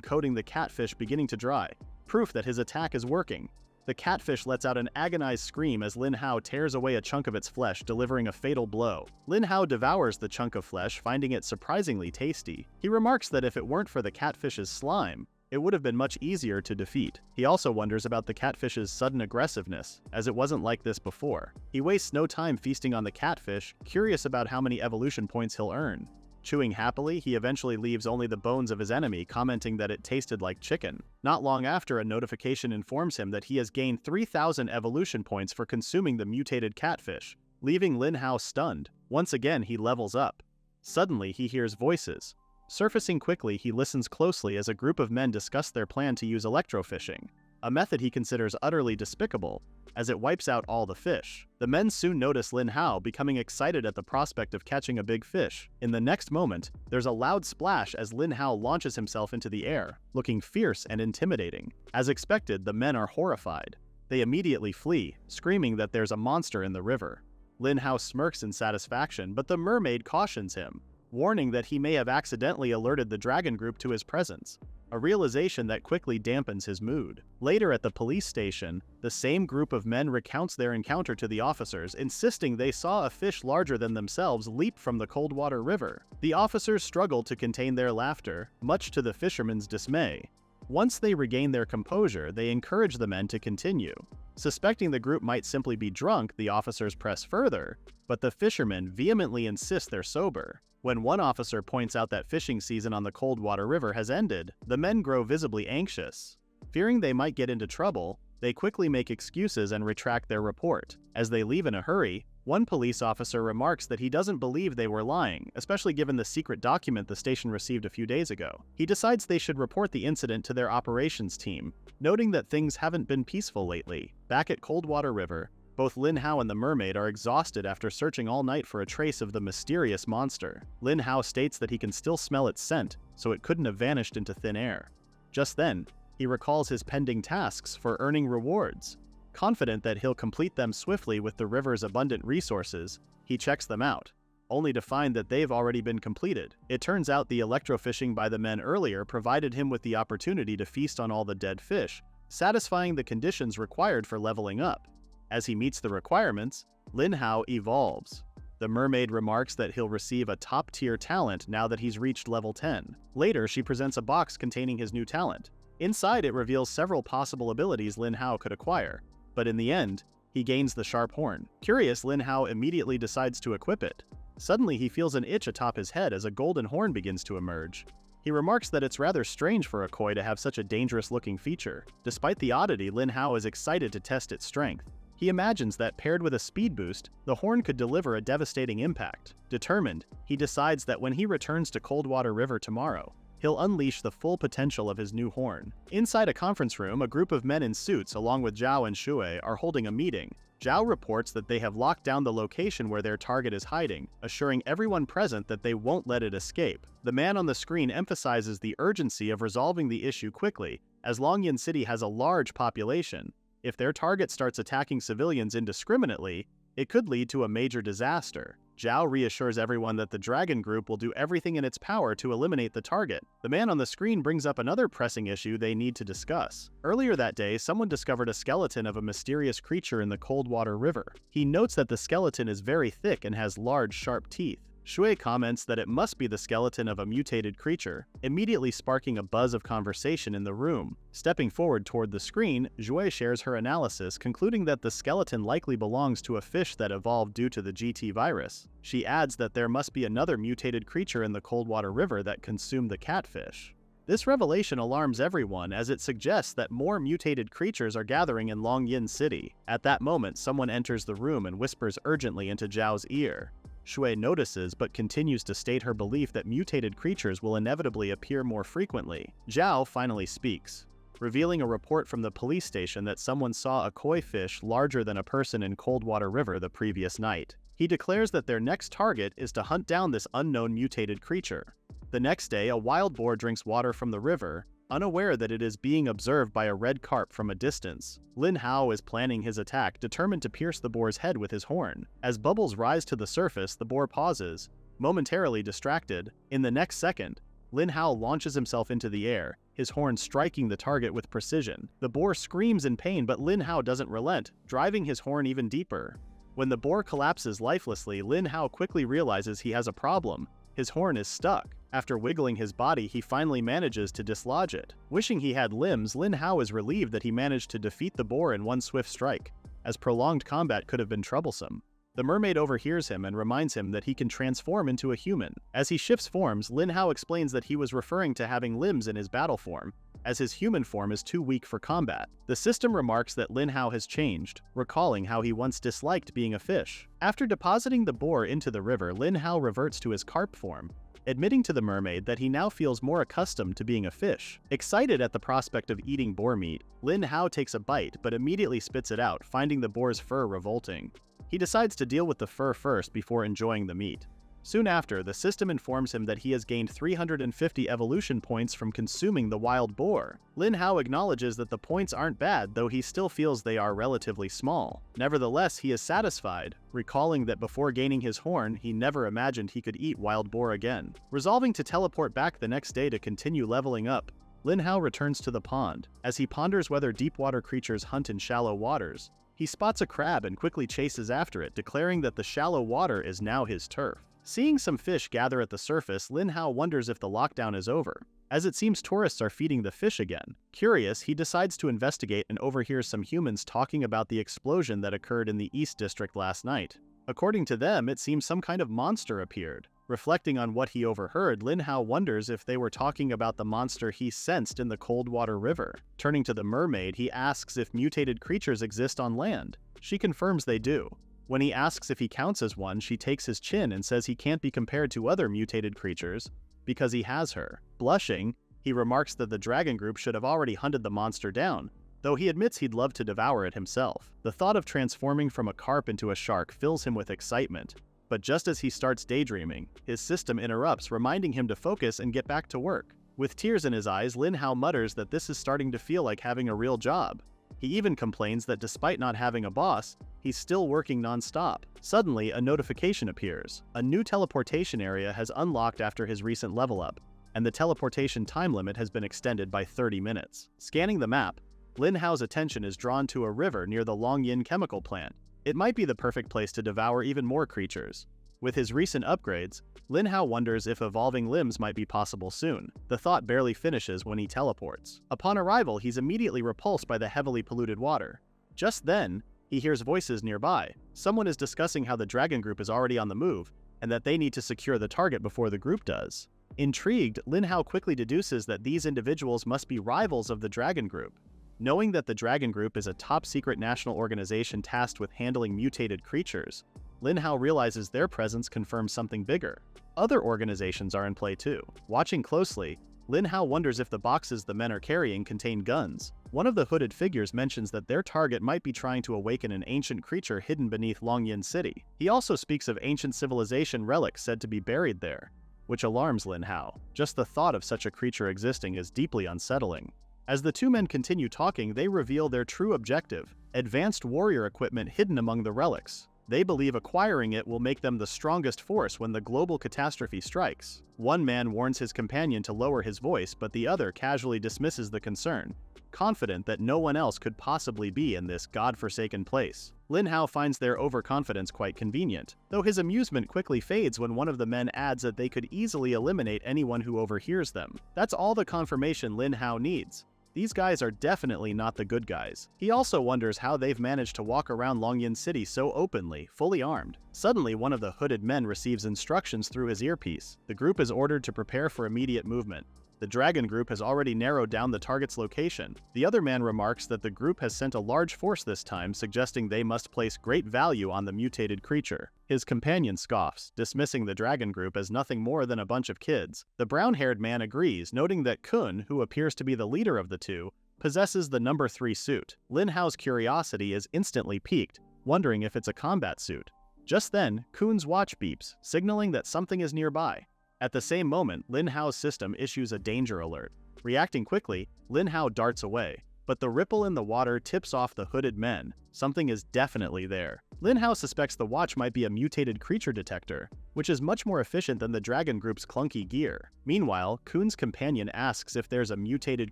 coating the catfish beginning to dry, proof that his attack is working. The catfish lets out an agonized scream as Lin Hao tears away a chunk of its flesh, delivering a fatal blow. Lin Hao devours the chunk of flesh, finding it surprisingly tasty. He remarks that if it weren't for the catfish's slime, it would have been much easier to defeat. He also wonders about the catfish's sudden aggressiveness, as it wasn't like this before. He wastes no time feasting on the catfish, curious about how many evolution points he'll earn. Chewing happily, he eventually leaves only the bones of his enemy, commenting that it tasted like chicken. Not long after, a notification informs him that he has gained 3,000 evolution points for consuming the mutated catfish, leaving Lin Hao stunned. Once again, he levels up. Suddenly, he hears voices. Surfacing quickly, he listens closely as a group of men discuss their plan to use electrofishing, a method he considers utterly despicable, as it wipes out all the fish. The men soon notice Lin Hao, becoming excited at the prospect of catching a big fish. In the next moment, there's a loud splash as Lin Hao launches himself into the air, looking fierce and intimidating. As expected, the men are horrified. They immediately flee, screaming that there's a monster in the river. Lin Hao smirks in satisfaction, but the mermaid cautions him, warning that he may have accidentally alerted the Dragon Group to his presence, a realization that quickly dampens his mood. Later at the police station, the same group of men recounts their encounter to the officers, insisting they saw a fish larger than themselves leap from the Coldwater River. The officers struggle to contain their laughter, much to the fishermen's dismay. Once they regain their composure, they encourage the men to continue. Suspecting the group might simply be drunk, the officers press further, but the fishermen vehemently insist they're sober. When one officer points out that fishing season on the Coldwater River has ended, the men grow visibly anxious. Fearing they might get into trouble, they quickly make excuses and retract their report. As they leave in a hurry, one police officer remarks that he doesn't believe they were lying, especially given the secret document the station received a few days ago. He decides they should report the incident to their operations team, noting that things haven't been peaceful lately. Back at Coldwater River, both Lin Hao and the mermaid are exhausted after searching all night for a trace of the mysterious monster. Lin Hao states that he can still smell its scent, so it couldn't have vanished into thin air. Just then, he recalls his pending tasks for earning rewards. Confident that he'll complete them swiftly with the river's abundant resources, he checks them out, only to find that they've already been completed. It turns out the electrofishing by the men earlier provided him with the opportunity to feast on all the dead fish, satisfying the conditions required for leveling up. As he meets the requirements, Lin Hao evolves. The mermaid remarks that he'll receive a top-tier talent now that he's reached level 10. Later, she presents a box containing his new talent. Inside, it reveals several possible abilities Lin Hao could acquire, but in the end, he gains the sharp horn. Curious, Lin Hao immediately decides to equip it. Suddenly, he feels an itch atop his head as a golden horn begins to emerge. He remarks that it's rather strange for a koi to have such a dangerous-looking feature. Despite the oddity, Lin Hao is excited to test its strength. He imagines that paired with a speed boost, the horn could deliver a devastating impact. Determined, he decides that when he returns to Coldwater River tomorrow, he'll unleash the full potential of his new horn. Inside a conference room, a group of men in suits along with Zhao and Shui are holding a meeting. Zhao reports that they have locked down the location where their target is hiding, assuring everyone present that they won't let it escape. The man on the screen emphasizes the urgency of resolving the issue quickly, as Longyan City has a large population. If their target starts attacking civilians indiscriminately, it could lead to a major disaster. Zhao reassures everyone that the Dragon Group will do everything in its power to eliminate the target. The man on the screen brings up another pressing issue they need to discuss. Earlier that day, someone discovered a skeleton of a mysterious creature in the Coldwater River. He notes that the skeleton is very thick and has large, sharp teeth. Shui comments that it must be the skeleton of a mutated creature, immediately sparking a buzz of conversation in the room. Stepping forward toward the screen, Shui shares her analysis, concluding that the skeleton likely belongs to a fish that evolved due to the GT virus. She adds that there must be another mutated creature in the Coldwater River that consumed the catfish. This revelation alarms everyone as it suggests that more mutated creatures are gathering in Longyan City. At that moment, someone enters the room and whispers urgently into Zhao's ear. Shui notices but continues to state her belief that mutated creatures will inevitably appear more frequently. Zhao finally speaks, revealing a report from the police station that someone saw a koi fish larger than a person in Coldwater River the previous night. He declares that their next target is to hunt down this unknown mutated creature. The next day, a wild boar drinks water from the river, unaware that it is being observed by a red carp from a distance. Lin Hao is planning his attack, determined to pierce the boar's head with his horn. As bubbles rise to the surface, the boar pauses, momentarily distracted. In the next second, Lin Hao launches himself into the air, his horn striking the target with precision. The boar screams in pain, but Lin Hao doesn't relent, driving his horn even deeper. When the boar collapses lifelessly, Lin Hao quickly realizes he has a problem. His horn is stuck. After wiggling his body, he finally manages to dislodge it. Wishing he had limbs, Lin Hao is relieved that he managed to defeat the boar in one swift strike, as prolonged combat could have been troublesome. The mermaid overhears him and reminds him that he can transform into a human. As he shifts forms, Lin Hao explains that he was referring to having limbs in his battle form, as his human form is too weak for combat. The system remarks that Lin Hao has changed, recalling how he once disliked being a fish. After depositing the boar into the river, Lin Hao reverts to his carp form, admitting to the mermaid that he now feels more accustomed to being a fish. Excited at the prospect of eating boar meat, Lin Hao takes a bite but immediately spits it out, finding the boar's fur revolting. He decides to deal with the fur first before enjoying the meat. Soon after, the system informs him that he has gained 350 evolution points from consuming the wild boar. Lin Hao acknowledges that the points aren't bad, though he still feels they are relatively small. Nevertheless, he is satisfied, recalling that before gaining his horn, he never imagined he could eat wild boar again. Resolving to teleport back the next day to continue leveling up, Lin Hao returns to the pond. As he ponders whether deep-water creatures hunt in shallow waters, he spots a crab and quickly chases after it, declaring that the shallow water is now his turf. Seeing some fish gather at the surface, Lin Hao wonders if the lockdown is over. as it seems tourists are feeding the fish again. Curious, he decides to investigate and overhears some humans talking about the explosion that occurred in the East District last night. According to them, it seems some kind of monster appeared. Reflecting on what he overheard, Lin Hao wonders if they were talking about the monster he sensed in the Coldwater River. Turning to the mermaid, he asks if mutated creatures exist on land. She confirms they do. When he asks if he counts as one, she takes his chin and says he can't be compared to other mutated creatures because he has her. Blushing, he remarks that the dragon group should have already hunted the monster down, though he admits he'd love to devour it himself. The thought of transforming from a carp into a shark fills him with excitement. But just as he starts daydreaming, his system interrupts, reminding him to focus and get back to work. With tears in his eyes, Lin Hao mutters that this is starting to feel like having a real job. He even complains that despite not having a boss, he's still working non-stop. Suddenly, a notification appears. A new teleportation area has unlocked after his recent level up, and the teleportation time limit has been extended by 30 minutes. Scanning the map, Lin Hao's attention is drawn to a river near the Longyin chemical plant. It might be the perfect place to devour even more creatures. With his recent upgrades, Lin Hao wonders if evolving limbs might be possible soon. The thought barely finishes when he teleports. Upon arrival, he's immediately repulsed by the heavily polluted water. Just then, he hears voices nearby. Someone is discussing how the dragon group is already on the move, and that they need to secure the target before the group does. Intrigued, Lin Hao quickly deduces that these individuals must be rivals of the dragon group. Knowing that the Dragon Group is a top-secret national organization tasked with handling mutated creatures, Lin Hao realizes their presence confirms something bigger. Other organizations are in play too. Watching closely, Lin Hao wonders if the boxes the men are carrying contain guns. One of the hooded figures mentions that their target might be trying to awaken an ancient creature hidden beneath Longyin City. He also speaks of ancient civilization relics said to be buried there, which alarms Lin Hao. Just the thought of such a creature existing is deeply unsettling. As the two men continue talking, they reveal their true objective: advanced warrior equipment hidden among the relics. They believe acquiring it will make them the strongest force when the global catastrophe strikes. One man warns his companion to lower his voice, but the other casually dismisses the concern, confident that no one else could possibly be in this god-forsaken place. Lin Hao finds their overconfidence quite convenient, though his amusement quickly fades when one of the men adds that they could easily eliminate anyone who overhears them. That's all the confirmation Lin Hao needs. These guys are definitely not the good guys. He also wonders how they've managed to walk around Longyin City so openly, fully armed. Suddenly, one of the hooded men receives instructions through his earpiece. The group is ordered to prepare for immediate movement. The dragon group has already narrowed down the target's location. The other man remarks that the group has sent a large force this time, suggesting they must place great value on the mutated creature. His companion scoffs, dismissing the dragon group as nothing more than a bunch of kids. The brown-haired man agrees, noting that Kun, who appears to be the leader of the two, possesses the number 3 suit. Lin Hao's curiosity is instantly piqued, wondering if it's a combat suit. Just then, Kun's watch beeps, signaling that something is nearby. At the same moment, Lin Hao's system issues a danger alert. Reacting quickly, Lin Hao darts away, but the ripple in the water tips off the hooded men. Something is definitely there. Lin Hao suspects the watch might be a mutated creature detector, which is much more efficient than the dragon group's clunky gear. Meanwhile, Kun's companion asks if there's a mutated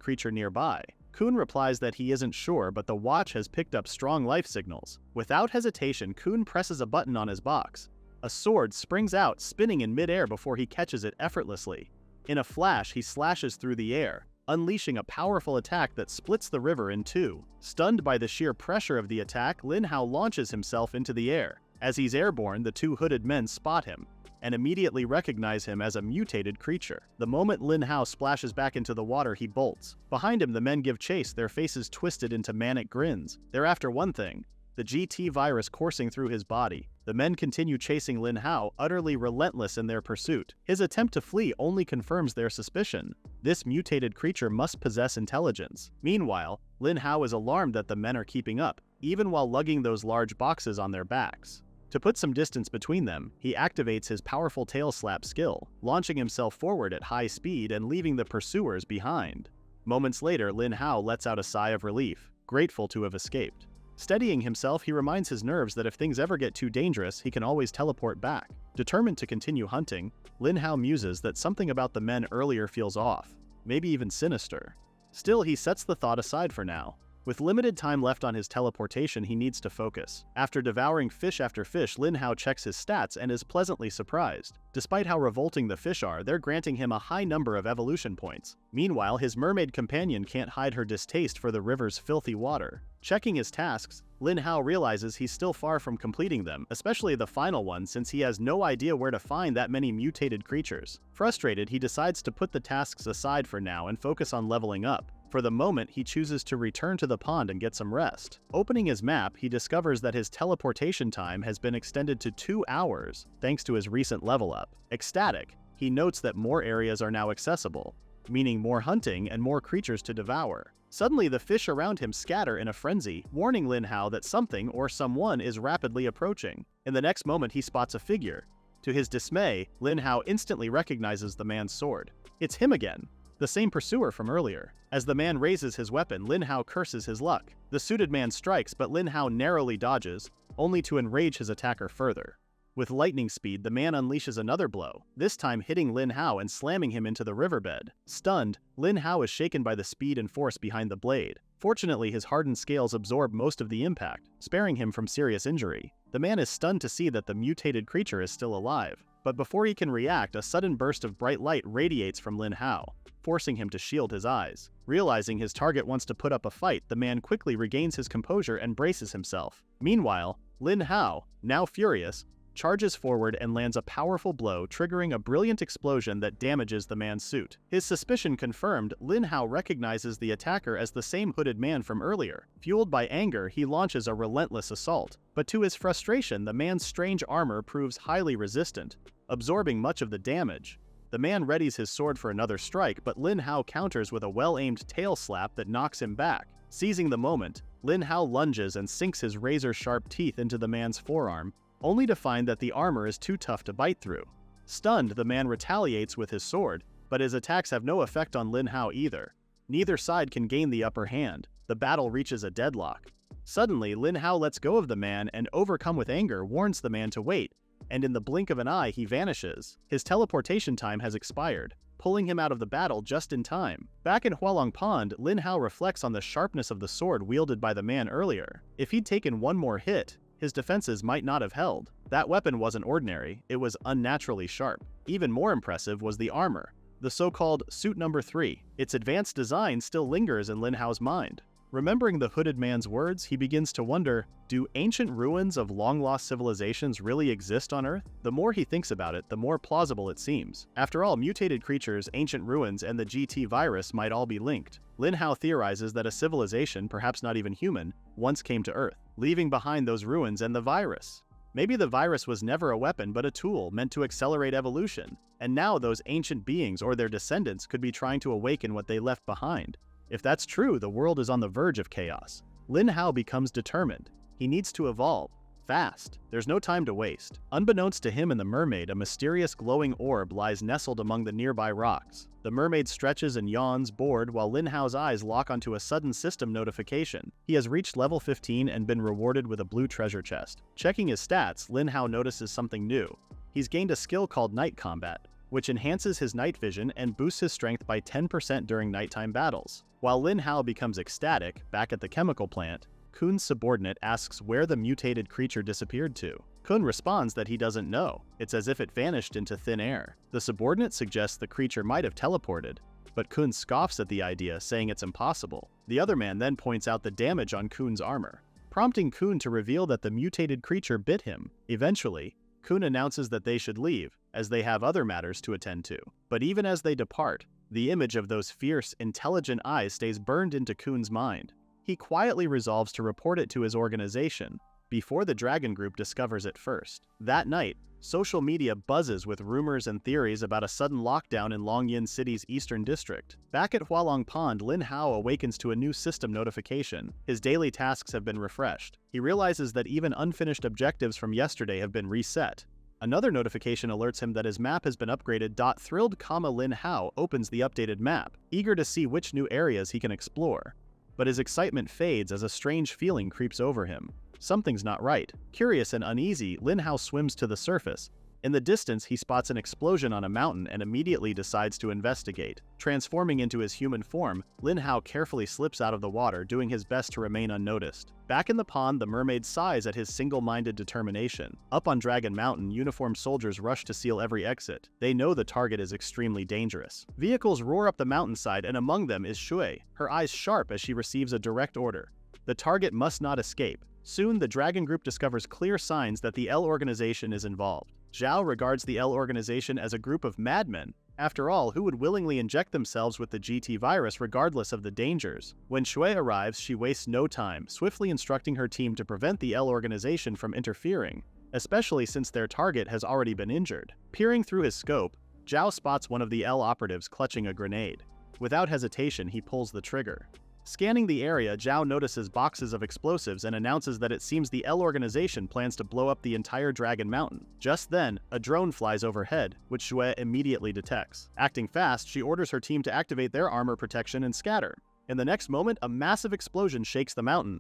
creature nearby. Kun replies that he isn't sure, but the watch has picked up strong life signals. Without hesitation, Kun presses a button on his box. A sword springs out, spinning in midair before he catches it effortlessly. In a flash, he slashes through the air, unleashing a powerful attack that splits the river in two. Stunned by the sheer pressure of the attack, Lin Hao launches himself into the air. As he's airborne, the two hooded men spot him and immediately recognize him as a mutated creature. The moment Lin Hao splashes back into the water, he bolts. Behind him, the men give chase, their faces twisted into manic grins. They're after one thing: the GT virus coursing through his body. The men continue chasing Lin Hao, utterly relentless in their pursuit. His attempt to flee only confirms their suspicion. This mutated creature must possess intelligence. Meanwhile, Lin Hao is alarmed that the men are keeping up, even while lugging those large boxes on their backs. To put some distance between them, he activates his powerful tail slap skill, launching himself forward at high speed and leaving the pursuers behind. Moments later, Lin Hao lets out a sigh of relief, grateful to have escaped. Steadying himself, he reminds his nerves that if things ever get too dangerous, he can always teleport back. Determined to continue hunting, Lin Hao muses that something about the men earlier feels off, maybe even sinister. Still, he sets the thought aside for now. With limited time left on his teleportation, he needs to focus. After devouring fish after fish, Lin Hao checks his stats and is pleasantly surprised. Despite how revolting the fish are, they're granting him a high number of evolution points. Meanwhile, his mermaid companion can't hide her distaste for the river's filthy water. Checking his tasks, Lin Hao realizes he's still far from completing them, especially the final one, since he has no idea where to find that many mutated creatures. Frustrated, he decides to put the tasks aside for now and focus on leveling up. For the moment, he chooses to return to the pond and get some rest. Opening his map, he discovers that his teleportation time has been extended to 2 hours, thanks to his recent level up. Ecstatic, he notes that more areas are now accessible, meaning more hunting and more creatures to devour. Suddenly, the fish around him scatter in a frenzy, warning Lin Hao that something or someone is rapidly approaching. In the next moment, he spots a figure. To his dismay, Lin Hao instantly recognizes the man's sword. It's him again, the same pursuer from earlier. As the man raises his weapon, Lin Hao curses his luck. The suited man strikes, but Lin Hao narrowly dodges, only to enrage his attacker further. With lightning speed, the man unleashes another blow, this time hitting Lin Hao and slamming him into the riverbed. Stunned, Lin Hao is shaken by the speed and force behind the blade. Fortunately, his hardened scales absorb most of the impact, sparing him from serious injury. The man is stunned to see that the mutated creature is still alive. But before he can react, a sudden burst of bright light radiates from Lin Hao, forcing him to shield his eyes. Realizing his target wants to put up a fight, the man quickly regains his composure and braces himself. Meanwhile, Lin Hao, now furious, charges forward and lands a powerful blow, triggering a brilliant explosion that damages the man's suit. His suspicion confirmed, Lin Hao recognizes the attacker as the same hooded man from earlier. Fueled by anger, he launches a relentless assault. But to his frustration, the man's strange armor proves highly resistant, absorbing much of the damage. The man readies his sword for another strike, but Lin Hao counters with a well-aimed tail slap that knocks him back. Seizing the moment, Lin Hao lunges and sinks his razor-sharp teeth into the man's forearm, only to find that the armor is too tough to bite through. Stunned, the man retaliates with his sword, but his attacks have no effect on Lin Hao either. Neither side can gain the upper hand. The battle reaches a deadlock. Suddenly, Lin Hao lets go of the man and, overcome with anger, warns the man to wait, and in the blink of an eye, he vanishes. His teleportation time has expired, pulling him out of the battle just in time. Back in Hualong Pond, Lin Hao reflects on the sharpness of the sword wielded by the man earlier. If he'd taken one more hit, his defenses might not have held. That weapon wasn't ordinary, it was unnaturally sharp. Even more impressive was the armor, the so-called Suit Number 3. Its advanced design still lingers in Lin Hao's mind. Remembering the hooded man's words, he begins to wonder, do ancient ruins of long-lost civilizations really exist on Earth? The more he thinks about it, the more plausible it seems. After all, mutated creatures, ancient ruins, and the GT virus might all be linked. Lin Hao theorizes that a civilization, perhaps not even human, once came to Earth, leaving behind those ruins and the virus. Maybe the virus was never a weapon but a tool meant to accelerate evolution, and now those ancient beings or their descendants could be trying to awaken what they left behind. If that's true, the world is on the verge of chaos. Lin Hao becomes determined. He needs to evolve. Fast. There's no time to waste. Unbeknownst to him and the mermaid, a mysterious glowing orb lies nestled among the nearby rocks. The mermaid stretches and yawns, bored, while Lin Hao's eyes lock onto a sudden system notification. He has reached level 15 and been rewarded with a blue treasure chest. Checking his stats, Lin Hao notices something new. He's gained a skill called Night Combat, which enhances his night vision and boosts his strength by 10% during nighttime battles. While Lin Hao becomes ecstatic, back at the chemical plant, Kun's subordinate asks where the mutated creature disappeared to. Kun responds that he doesn't know. It's as if it vanished into thin air. The subordinate suggests the creature might have teleported, but Kun scoffs at the idea, saying it's impossible. The other man then points out the damage on Kun's armor, prompting Kun to reveal that the mutated creature bit him. Eventually, Kun announces that they should leave, as they have other matters to attend to. But even as they depart, the image of those fierce, intelligent eyes stays burned into Kun's mind. He quietly resolves to report it to his organization, before the Dragon Group discovers it first. That night, social media buzzes with rumors and theories about a sudden lockdown in Longyin City's eastern district. Back at Hualong Pond, Lin Hao awakens to a new system notification. His daily tasks have been refreshed. He realizes that even unfinished objectives from yesterday have been reset. Another notification alerts him that his map has been upgraded. Thrilled, Lin Hao opens the updated map, eager to see which new areas he can explore. But his excitement fades as a strange feeling creeps over him. Something's not right. Curious and uneasy, Lin Hao swims to the surface, In the distance, he spots an explosion on a mountain and immediately decides to investigate. Transforming into his human form, Lin Hao carefully slips out of the water, doing his best to remain unnoticed. Back in the pond, the mermaid sighs at his single-minded determination. Up on Dragon Mountain, uniformed soldiers rush to seal every exit. They know the target is extremely dangerous. Vehicles roar up the mountainside, and among them is Shui, her eyes sharp as she receives a direct order. The target must not escape. Soon, the Dragon Group discovers clear signs that the L organization is involved. Zhao regards the L organization as a group of madmen. After all, who would willingly inject themselves with the GT virus regardless of the dangers? When Shui arrives, she wastes no time, swiftly instructing her team to prevent the L organization from interfering, especially since their target has already been injured. Peering through his scope, Zhao spots one of the L operatives clutching a grenade. Without hesitation, he pulls the trigger. Scanning the area, Zhao notices boxes of explosives and announces that it seems the L organization plans to blow up the entire Dragon Mountain. Just then, a drone flies overhead, which Shui immediately detects. Acting fast, she orders her team to activate their armor protection and scatter. In the next moment, a massive explosion shakes the mountain,